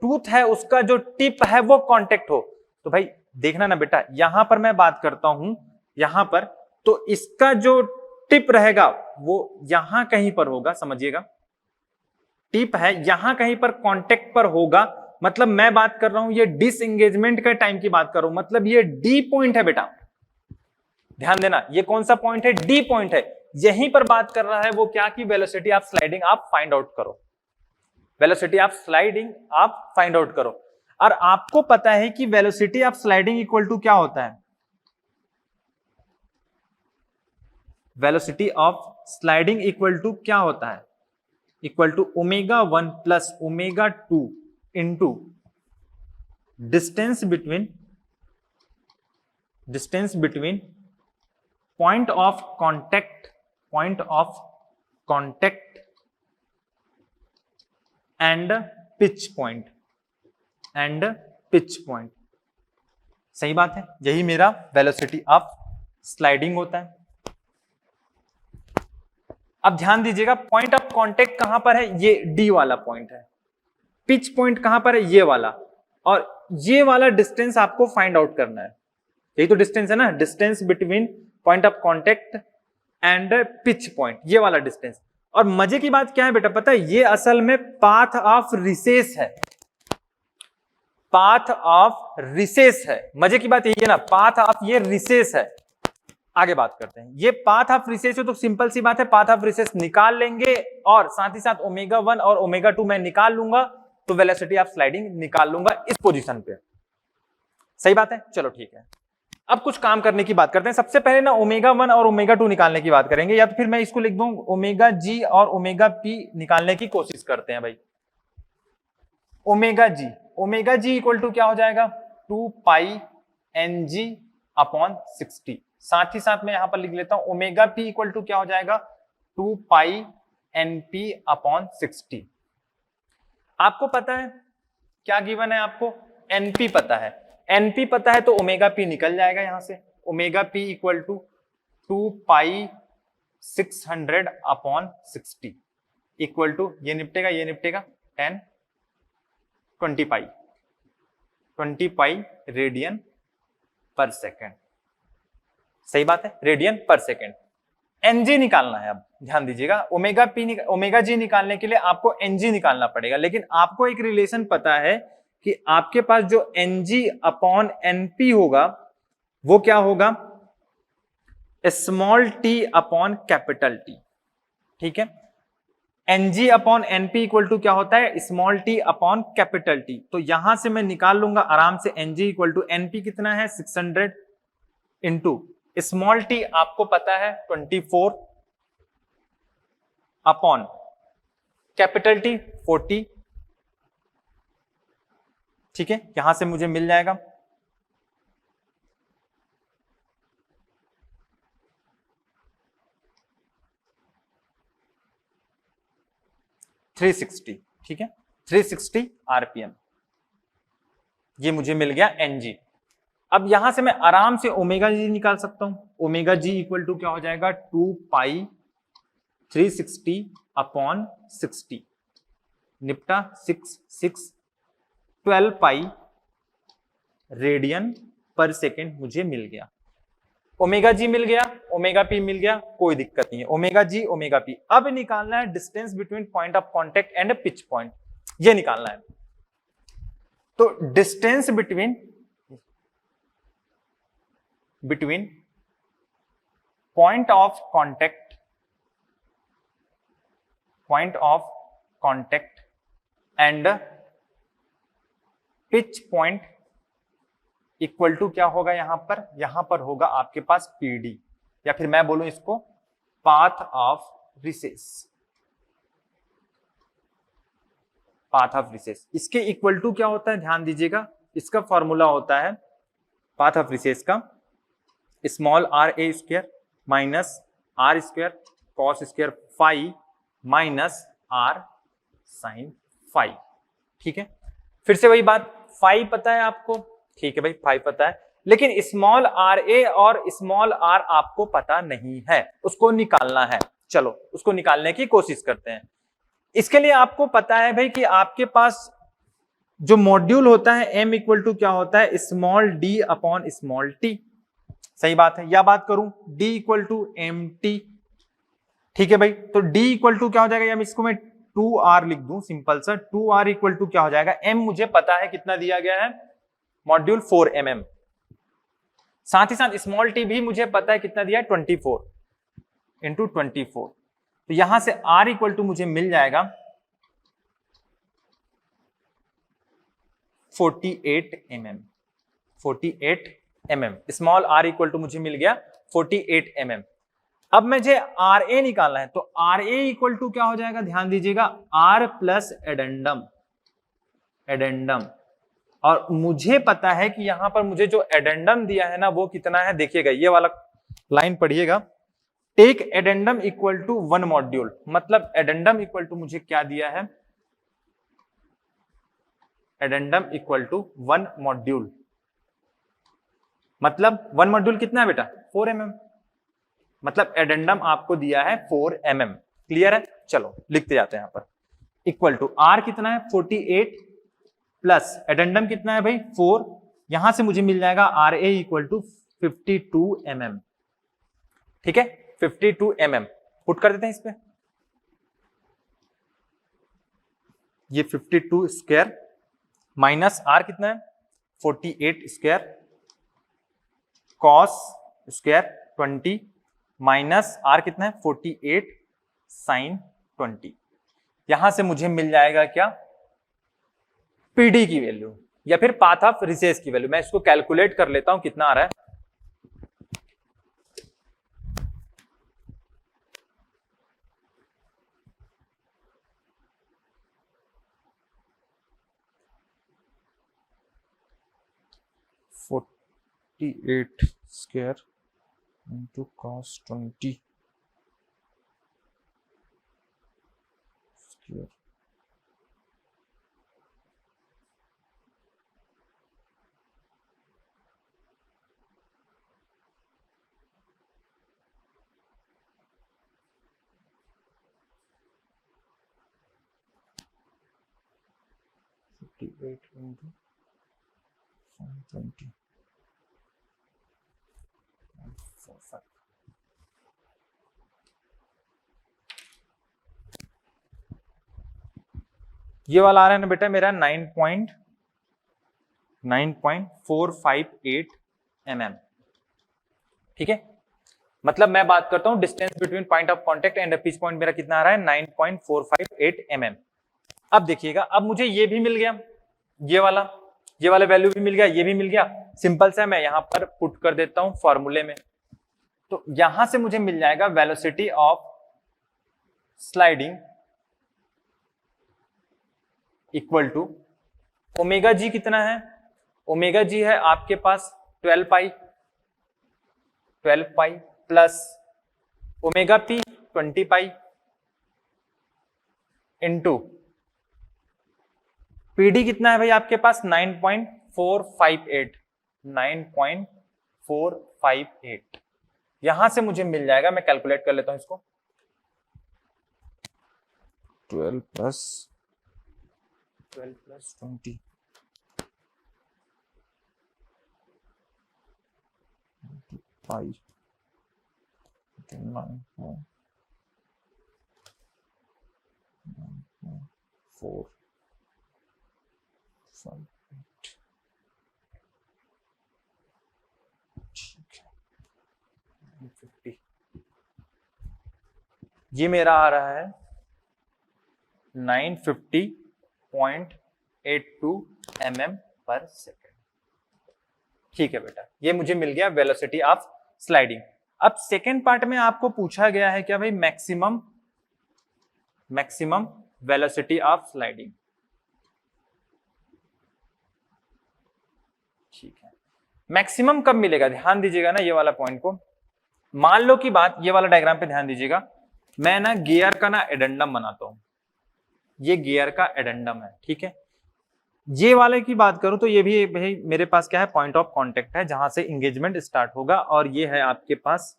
टूथ है उसका जो टिप है वो कांटेक्ट हो। तो भाई देखना ना बेटा, यहां पर मैं बात करता हूं, यहां पर, तो इसका जो टिप रहेगा वो यहां कहीं पर होगा, समझिएगा, टिप है यहां कहीं पर कांटेक्ट पर होगा। मतलब मैं बात कर रहा हूं ये डिसएंगेजमेंट के टाइम की बात कर रहा हूं, मतलब ये डी पॉइंट है बेटा, ध्यान देना, ये कौन सा पॉइंट है, डी पॉइंट है। यहीं पर बात कर रहा है वो क्या, की वेलोसिटी ऑफ स्लाइडिंग आप फाइंड आउट करो, वेलोसिटी ऑफ स्लाइडिंग आप फाइंड आउट करो। और आपको पता है कि velocity of sliding equal to क्या होता है, velocity of sliding equal to क्या होता है, equal to ω1 plus ω2 into distance between point of contact and pitch point, सही बात है, यही मेरा वेलोसिटी ऑफ स्लाइडिंग होता है। अब ध्यान दीजिएगा, पॉइंट ऑफ कांटेक्ट कहां पर है, ये डी वाला पॉइंट है, पिच पॉइंट कहां पर है, ये वाला, और ये वाला डिस्टेंस आपको फाइंड आउट करना है। यही तो डिस्टेंस है ना, distance between point of contact and pitch point, ये वाला डिस्टेंस। और मजे की बात क्या है बेटा पता है, ये असल में पाथ ऑफ रिसेस है, पाथ ऑफ रिसेस है। मजे की बात यही है ना, पाथ ऑफ ये रिसेस है। आगे बात करते हैं, ये पाथ ऑफ रिसेस है तो सिंपल सी बात है, पाथ ऑफ रिसेस निकाल लेंगे और साथ ही साथ ओमेगा 1 और ओमेगा 2 मैं निकाल लूंगा, तो वेलोसिटी ऑफ स्लाइडिंग निकाल लूंगा इस पोजीशन पे। सही बात है, चलो ठीक है। अब कुछ काम करने की बात करते हैं। सबसे पहले ना ओमेगा 1 और ओमेगा 2 निकालने की बात करेंगे, या तो फिर मैं इसको लिख दूं ओमेगा जी और ओमेगा पी निकालने की कोशिश करते हैं भाई। ओमेगा जी इक्वल टू क्या हो जाएगा, 2 पाई एन जी अपॉन 60। साथ ही साथ मैं यहां पर लिख लेता हूं ओमेगा पी इक्वल टू क्या हो जाएगा, 2 पाई एन पी अपॉन 60। आपको पता है क्या गिवन है, आपको एनपी पता है, एनपी पता है तो ओमेगा पी निकल जाएगा यहां से। Omega P equal to 2 pi 600 upon 60 equal to, ये निपटेगा 10 20 पाई रेडियन पर सेकेंड। सही बात है, रेडियन पर सेकेंड। एनजी निकालना है, अब ध्यान दीजिएगा, ओमेगा जी निकालने के लिए आपको एनजी निकालना पड़ेगा, लेकिन आपको एक रिलेशन पता है कि आपके पास जो एनजी अपॉन एनपी होगा वो क्या होगा, small t upon capital T. ठीक है, NG upon NP equal to क्या होता है, small t upon capital T. तो यहां से मैं निकाल लूंगा आराम से, एनजी इक्वल टू एनपी कितना है 600 इंटू स्मॉल टी आपको पता है 24 अपॉन कैपिटल टी 40। ठीक है, यहां से मुझे मिल जाएगा 360। ठीक है, 360 आरपीएम, ये मुझे मिल गया एनजी। अब यहां से मैं आराम से ओमेगा जी निकाल सकता हूं। ओमेगा जी इक्वल टू क्या हो जाएगा, 2 पाई 360 अपॉन 60, निपटा 12 पाई रेडियन पर सेकेंड मुझे मिल गया। ओमेगा जी मिल गया, ओमेगा पी मिल गया, कोई दिक्कत नहीं है, ओमेगा जी ओमेगा पी। अब निकालना है distance between point of contact and pitch point, ये निकालना है। तो distance between point of contact and pitch point equal to क्या होगा, यहां पर होगा आपके पास पीडी, या फिर मैं बोलूं इसको path of recess. Path of recess इसके इक्वल टू क्या होता है, ध्यान दीजिएगा, इसका फॉर्मूला होता है पाथ ऑफ रिसेस का, small are A square minus R square cos square phi minus R sine phi. ठीक है, फिर से वही बात, फाई पता है आपको, ठीक है भाई, फाई पता है, लेकिन स्मॉल आर ए और स्मॉल आर आपको पता नहीं है, उसको निकालना है। चलो उसको निकालने की कोशिश करते हैं। इसके लिए आपको पता है भाई कि आपके पास जो मॉड्यूल होता है m इक्वल टू क्या होता है, small d upon small t। सही बात है, या बात करूं d equal to M T. ठीक है भाई, तो d इक्वल टू क्या हो जाएगा, या इसको मैं 2r लिख दूं सिंपल सा, 2r इक्वल टू क्या हो जाएगा, m मुझे पता है कितना दिया गया है, मॉड्यूल 4 mm। साथ ही साथ स्मॉल t भी मुझे पता है कितना दिया है, 24 इंटू 24। तो यहां से r इक्वल टू मुझे मिल जाएगा 48 mm। 48 mm, small r equal to मुझे मिल गया 48 mm। अब मुझे आर ए निकालना है, तो आर ए इक्वल टू क्या हो जाएगा, ध्यान दीजिएगा, r प्लस एडेंडम, और मुझे पता है कि यहां पर मुझे जो एडेंडम दिया है ना वो कितना है, देखिएगा ये वाला लाइन पढ़िएगा, take addendum equal to 1 module. मतलब एडेंडम इक्वल टू मुझे क्या दिया है, एडेंडम इक्वल टू 1 मॉड्यूल। मतलब 1 मॉड्यूल कितना है बेटा, 4 mm। मतलब एडेंडम आपको दिया है 4 mm। क्लियर है, चलो लिखते जाते हैं यहां पर, इक्वल टू आर कितना है 48 प्लस एडेंडम कितना है भाई 4, यहां से मुझे मिल जाएगा R A equal to 52 mm। ठीक है, 52 mm पुट कर देते हैं इस पे। ये 52 स्क्वायर माइनस आर कितना है 48 square cos square 20 minus R कितना है 48 साइन 20। यहां से मुझे मिल जाएगा क्या पीडी की वैल्यू या फिर पाथ ऑफ रिसेस की वैल्यू। मैं इसको कैलकुलेट कर लेता हूं कितना आ रहा है। Eight square into cos 20 square into 20 ये वाला आ रहा है ना बेटा मेरा 9.458 mm। ठीक है, मतलब मैं बात करता हूं distance between point of contact and pitch point मेरा कितना आ रहा है 9.458 mm। अब देखिएगा, अब मुझे ये भी मिल गया, ये वाला वैल्यू भी मिल गया, ये भी मिल गया। सिंपल सा मैं यहां पर पुट कर देता हूं फॉर्मूले में, तो यहां से मुझे मिल जाएगा velocity of sliding equal to omega G कितना है, ओमेगा जी है आपके पास 12 pi plus omega P 20 pi into PD कितना है भाई आपके पास 9.458 यहां से मुझे मिल जाएगा। मैं कैलकुलेट कर लेता हूं इसको 12 प्लस 20 पाई 9.458 ठीक है 50। ये मेरा आ रहा है 950.82 mm पर सेकेंड। ठीक है बेटा, ये मुझे मिल गया वेलोसिटी ऑफ स्लाइडिंग। अब सेकेंड पार्ट में आपको पूछा गया है क्या भाई मैक्सिमम वेलोसिटी ऑफ स्लाइडिंग। ठीक है, मैक्सिमम कब मिलेगा, ध्यान दीजिएगा ना ये वाला पॉइंट को। मान लो की बात, ये वाला डायग्राम पे ध्यान दीजिएगा, मैं ना गियर का ना एडेंडम बनाता हूं, ये गियर का एडेंडम है। ठीक है, ये वाले की बात करूं तो ये भी भाई मेरे पास क्या है पॉइंट ऑफ कांटेक्ट है जहां से एंगेजमेंट स्टार्ट होगा, और ये है आपके पास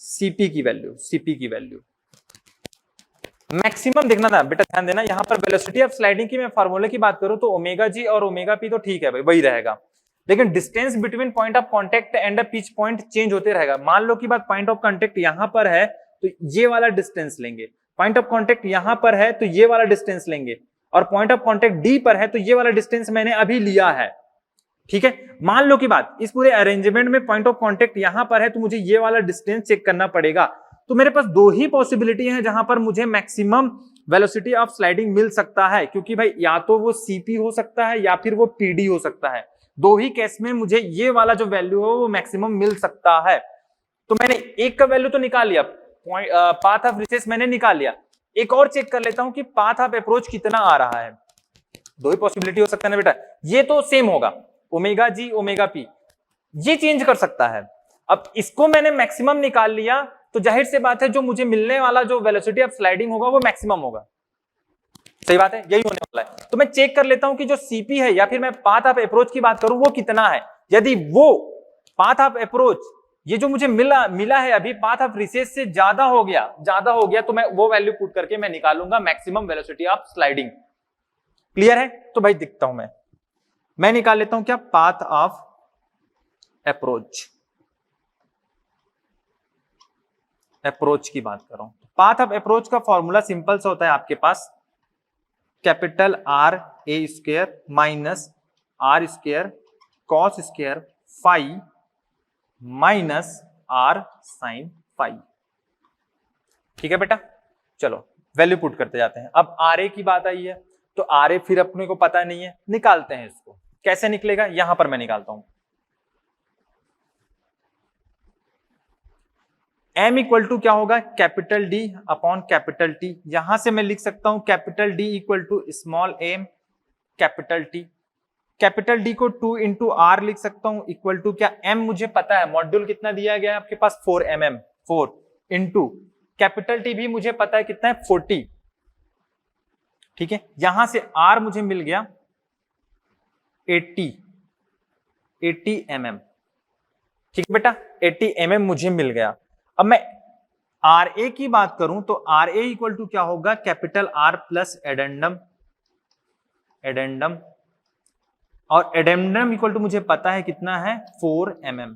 सीपी की वैल्यू। मैक्सिमम देखना था बेटा, ध्यान देना यहां पर वेलोसिटी ऑफ स्लाइडिंग की मैं फार्मूले की बात करूं तो ओमेगा जी और ओमेगा पी तो ठीक है भाई वही रहेगा, लेकिन distance between point of contact and pitch point change होते रहेगा। मान लो की बात पॉइंट ऑफ कांटेक्ट यहां पर है तो ये वाला डिस्टेंस लेंगे, पॉइंट ऑफ कांटेक्ट यहां पर है तो ये वाला डिस्टेंस लेंगे, और पॉइंट ऑफ कांटेक्ट डी पर है तो ये वाला डिस्टेंस मैंने अभी लिया है। ठीक है, मान लो की बात इस पूरे अरेंजमेंट में पॉइंट ऑफ कांटेक्ट यहां पर है तो मुझे ये वाला डिस्टेंस चेक करना पड़ेगा। तो मेरे पास दो ही पॉसिबिलिटी है जहां पर मुझे मैक्सिमम वेलोसिटी ऑफ स्लाइडिंग मिल सकता है, क्योंकि भाई या तो वो सीपी हो सकता है या फिर वो पीडी हो सकता है। दो ही केस में मुझे ये वाला जो वैल्यू है वो मैक्सिमम मिल सकता है। तो मैंने एक का वैल्यू तो निकाल लिया, पाथ ऑफ रिसेस मैंने निकाल लिया, एक और चेक कर लेता हूं कि पाथ ऑफ अप्रोच कितना आ रहा है। दो ही पॉसिबिलिटी हो सकता है ना बेटा, ये तो सेम होगा ओमेगा जी ओमेगा पी, ये चेंज कर सकता है। अब इसको मैंने मैक्सिमम निकाल लिया तो जाहिर सी बात है जो मुझे मिलने वाला जो वेलोसिटी ऑफ स्लाइडिंग होगा वो मैक्सिमम होगा। सही बात है, यही होने वाला है। तो मैं चेक कर लेता हूं कि जो सीपी है या फिर मैं पाथ ऑफ अप्रोच की बात करूं वो कितना है। यदि वो पाथ ऑफ अप्रोच ये जो मुझे मिला है अभी पाथ ऑफ रिसेस से ज्यादा हो गया तो मैं वो वैल्यू पुट करके मैं निकालूंगा maximum velocity of sliding. Clear है? तो भाई दिखता हूं मैं निकाल लेता हूं क्या पाथ ऑफ अप्रोच। अप्रोच की बात कर रहा हूं। पाथ ऑफ अप्रोच का फॉर्मूला सिंपल सा होता है आपके पास, capital R A square minus R square cos square phi minus R sine phi. ठीक है बेटा, चलो वैल्यू पुट करते जाते हैं। अब आर ए की बात आई है तो आर ए फिर अपने को पता नहीं है, निकालते हैं इसको। कैसे निकलेगा, यहां पर मैं निकालता हूं। m इक्वल टू क्या होगा, capital D upon capital T. यहां से मैं लिख सकता हूं capital D equal to small M capital T. Capital D को 2 इंटू आर लिख सकता हूं इक्वल टू क्या, m मुझे पता है, मॉड्यूल कितना दिया गया है आपके पास 4 mm, 4 इंटू कैपिटल टी भी मुझे पता है कितना है 40। ठीक है, यहां से r मुझे मिल गया 80 mm। ठीक है बेटा, 80 mm मुझे मिल गया। अब मैं आर ए की बात करूं तो आर ए इक्वल टू क्या होगा, capital R plus addendum, addendum, और एडेंडम इक्वल टू मुझे पता है कितना है 4 mm।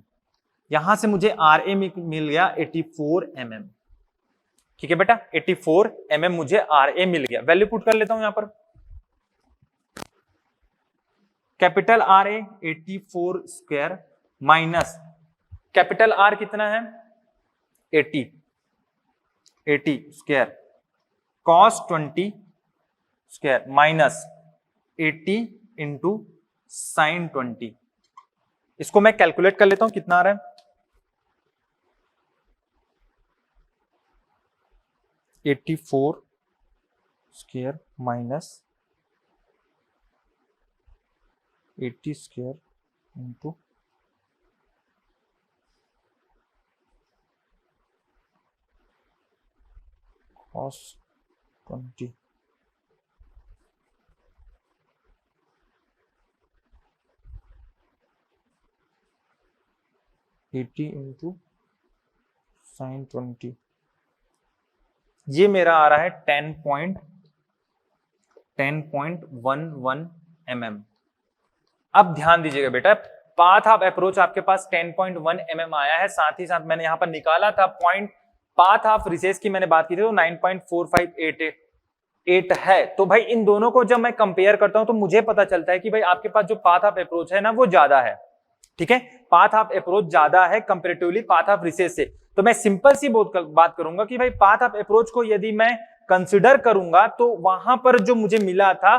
यहां से मुझे आर ए मिल गया 84 mm। ठीक है बेटा, 84 mm मुझे आर ए मिल गया। वैल्यू पुट कर लेता हूं यहां पर, कैपिटल आर ए 84 स्क्वायर माइनस कैपिटल आर कितना है 80 square cos 20 square minus 80 into sine 20। इसको मैं कैलकुलेट कर लेता हूं कितना आ रहा है, $84 square minus 80 square into cos 20। Into sine 20, ये मेरा आ रहा है 10.11 mm। अब ध्यान दीजिएगा बेटा, पाथ ऑफ अप्रोच आपके पास 10.1 mm आया है, साथ ही साथ मैंने यहां पर निकाला था पॉइंट, पाथ ऑफ रिसेस की मैंने बात की थी तो 9.4588 है। तो भाई इन दोनों को जब मैं कंपेयर करता हूं तो मुझे पता चलता है कि भाई आपके पास जो पाथ ऑफ अप्रोच है ना वो ज्यादा है। ठीक है, पाथ ऑफ अप्रोच ज्यादा है कंपैरेटिवली पाथ ऑफ रिसेस से। तो मैं सिंपल सी बात करूंगा कि भाई पाथ ऑफ अप्रोच को यदि मैं कंसिडर करूंगा तो वहां पर जो मुझे मिला था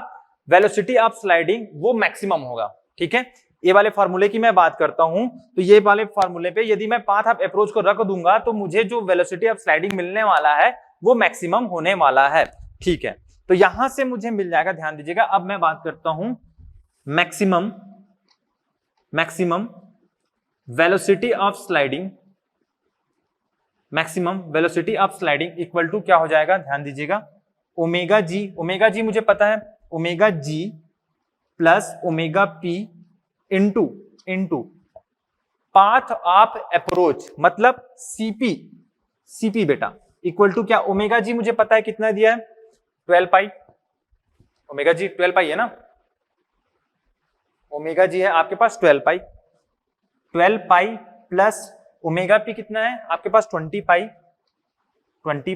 वेलोसिटी ऑफ स्लाइडिंग वो मैक्सिमम होगा। ठीक है, ये वाले फार्मूले की मैं बात करता हूं तो ये वाले फार्मूले पे यदि मैं पाथ ऑफ अप्रोच को रख दूंगा तो मुझे जो वेलोसिटी ऑफ स्लाइडिंग मिलने वाला है वो मैक्सिमम होने वाला है। ठीक है, तो यहां से मुझे मिल जाएगा, ध्यान दीजिएगा। अब मैं बात करता हूं maximum velocity of sliding, maximum velocity of sliding equal to क्या हो जाएगा, ध्यान दीजिएगा, ओमेगा जी मुझे पता है, omega G plus omega P into path of approach मतलब सीपी बेटा इक्वल टू क्या, ओमेगा जी मुझे पता है कितना दिया है 12 पाई, ओमेगा जी 12 पाई है ना, ओमेगा जी है आपके पास 12 पाई प्लस ओमेगा पी कितना है आपके पास 20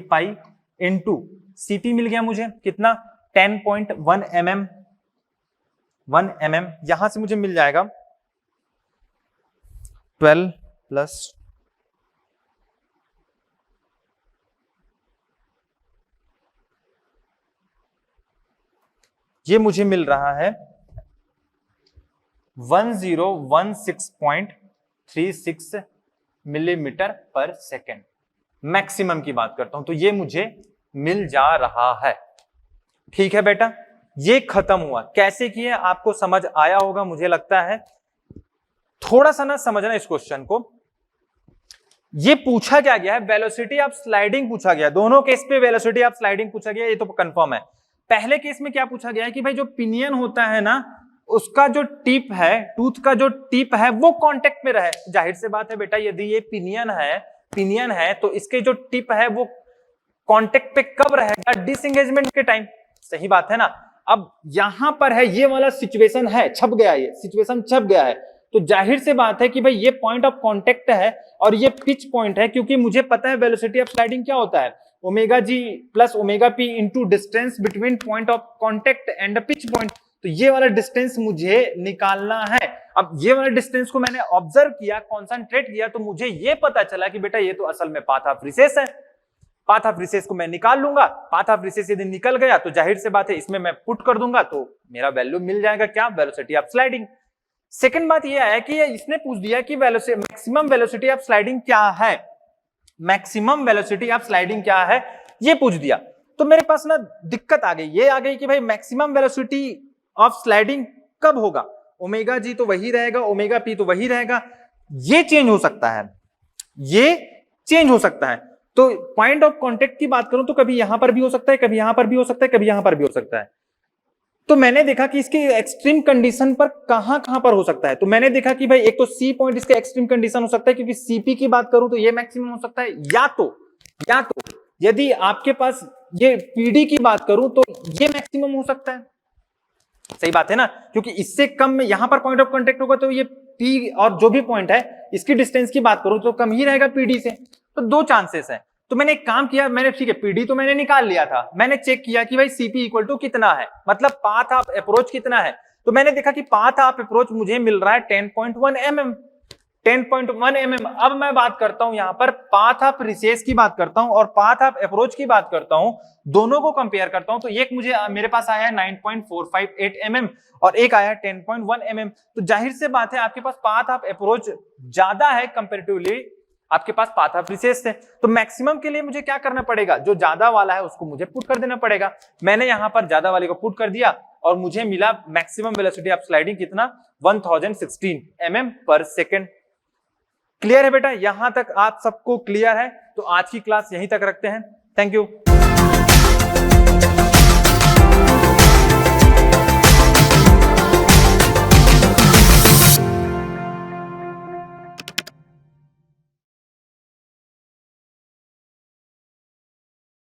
पाई इंटू सीपी मिल गया मुझे कितना 10.1 mm, 1 mm। यहां से मुझे मिल जाएगा 12 प्लस ये मुझे मिल रहा है 1016.36 मिलीमीटर पर सेकेंड। मैक्सिमम की बात करता हूं तो ये मुझे मिल जा रहा है। ठीक है बेटा, ये खत्म हुआ। कैसे किए आपको समझ आया होगा मुझे लगता है। थोड़ा सा ना समझना इस क्वेश्चन को, ये पूछा क्या गया है, वेलोसिटी ऑफ स्लाइडिंग पूछा गया, दोनों केस पे वेलोसिटी ऑफ स्लाइडिंग पूछा गया, ये तो कंफर्म है। पहले केस में क्या पूछा गया है कि भाई जो पिनियन होता है ना उसका जो टिप है, टूथ का जो टिप है वो कांटेक्ट में रहे। जाहिर से बात है बेटा, यदि ये पिनियन है तो इसके जो टिप है वो कांटेक्ट पे कब रहेगा, डिसएंगेजमेंट के टाइम। सही बात है ना। अब यहां पर है ये वाला सिचुएशन है, छप गया, ये सिचुएशन छप गया है। तो जाहिर से बात है कि भाई ये पॉइंट ऑफ कांटेक्ट है और ये पिच पॉइंट है, क्योंकि मुझे पता है वेलोसिटी ऑफ स्लाइडिंग क्या होता है, omega G plus omega P into distance between point of contact and pitch point. तो ये वाला डिस्टेंस मुझे निकालना है। अब ये वाला डिस्टेंस को मैंने ऑब्जर्व किया, कॉन्सेंट्रेट किया, तो मुझे ये पता चला कि बेटा ये तो असल में पाथ ऑफ रिसेस है। पाथ ऑफ रिसेस को मैं निकाल लूंगा। पाथ ऑफ रिसेस यदि निकल गया तो जाहिर से बात है इसमें मैं पुट कर दूंगा तो मेरा वैल्यू मिल जाएगा, क्या, वेलोसिटी ऑफ स्लाइडिंग। सेकंड बात ये है कि इसने पूछ दिया कि मैक्सिमम वेलोसिटी ऑफ स्लाइडिंग क्या है, मैक्सिमम वेलोसिटी ऑफ स्लाइडिंग क्या है, ये पूछ दिया। तो मेरे पास ना दिक्कत आ गई, ये आ गई कि भाई मैक्सिमम वेलोसिटी ऑफ स्लाइडिंग कब होगा, ओमेगा जी तो वही रहेगा, ओमेगा पी तो वही रहेगा, ये चेंज हो सकता है, ये चेंज हो सकता है। तो पॉइंट ऑफ कांटेक्ट की बात करूं तो कभी यहां पर भी हो सकता है, कभी यहां पर भी हो सकता है, कभी यहां पर भी हो सकता है। तो मैंने देखा कि इसके एक्सट्रीम कंडीशन पर कहां कहां पर हो सकता है। तो मैंने देखा कि भाई एक तो सी पॉइंट इसका एक्सट्रीम कंडीशन हो सकता है, क्योंकि सीपी की बात करूं तो ये मैक्सिमम हो सकता है, या तो यदि आपके पास ये पीडी की बात करूं तो ये मैक्सिमम हो सकता है। सही बात है ना, क्योंकि इससे कम में यहां पर पॉइंट ऑफ कांटेक्ट होगा तो ये पी और जो भी पॉइंट है इसकी डिस्टेंस की बात करूं तो कम ही रहेगा पीडी से। तो दो चांसेस है। तो मैंने एक काम किया, मैंने ठीक है पीडी तो मैंने निकाल लिया था, मैंने चेक किया कि भाई सीपी इक्वल टू कितना है, मतलब पाथ ऑफ अप्रोच कितना है। तो मैंने देखा कि पाथ ऑफ अप्रोच मुझे मिल रहा है 10.1 mm, 10.1 mm। अब मैं बात करता हूं यहां पर पाथ ऑफ रिसेस की बात करता हूं और पाथ ऑफ अप्रोच की बात करता हूं, दोनों को कंपेयर करता हूं। तो एक मुझे मेरे पास आया है 9.458 mm और एक आया है 10.1 mm। तो जाहिर से बात है आपके पास पाथ ऑफ अप्रोच ज्यादा है कंपेरेटिवली आपके पास पाथ ऑफ रिसेस से। तो मैक्सिमम के लिए मुझे क्या करना पड़ेगा, जो ज्यादा वाला है उसको मुझे पुट कर देना पड़ेगा। मैंने यहां पर ज्यादा वाले को पुट कर दिया और मुझे मिला मैक्सिमम वेलोसिटी ऑफ स्लाइडिंग कितना, 1016 mm पर सेकेंड। क्लियर है बेटा, यहां तक आप सबको क्लियर है? तो आज की क्लास यहीं तक रखते हैं। Thank you.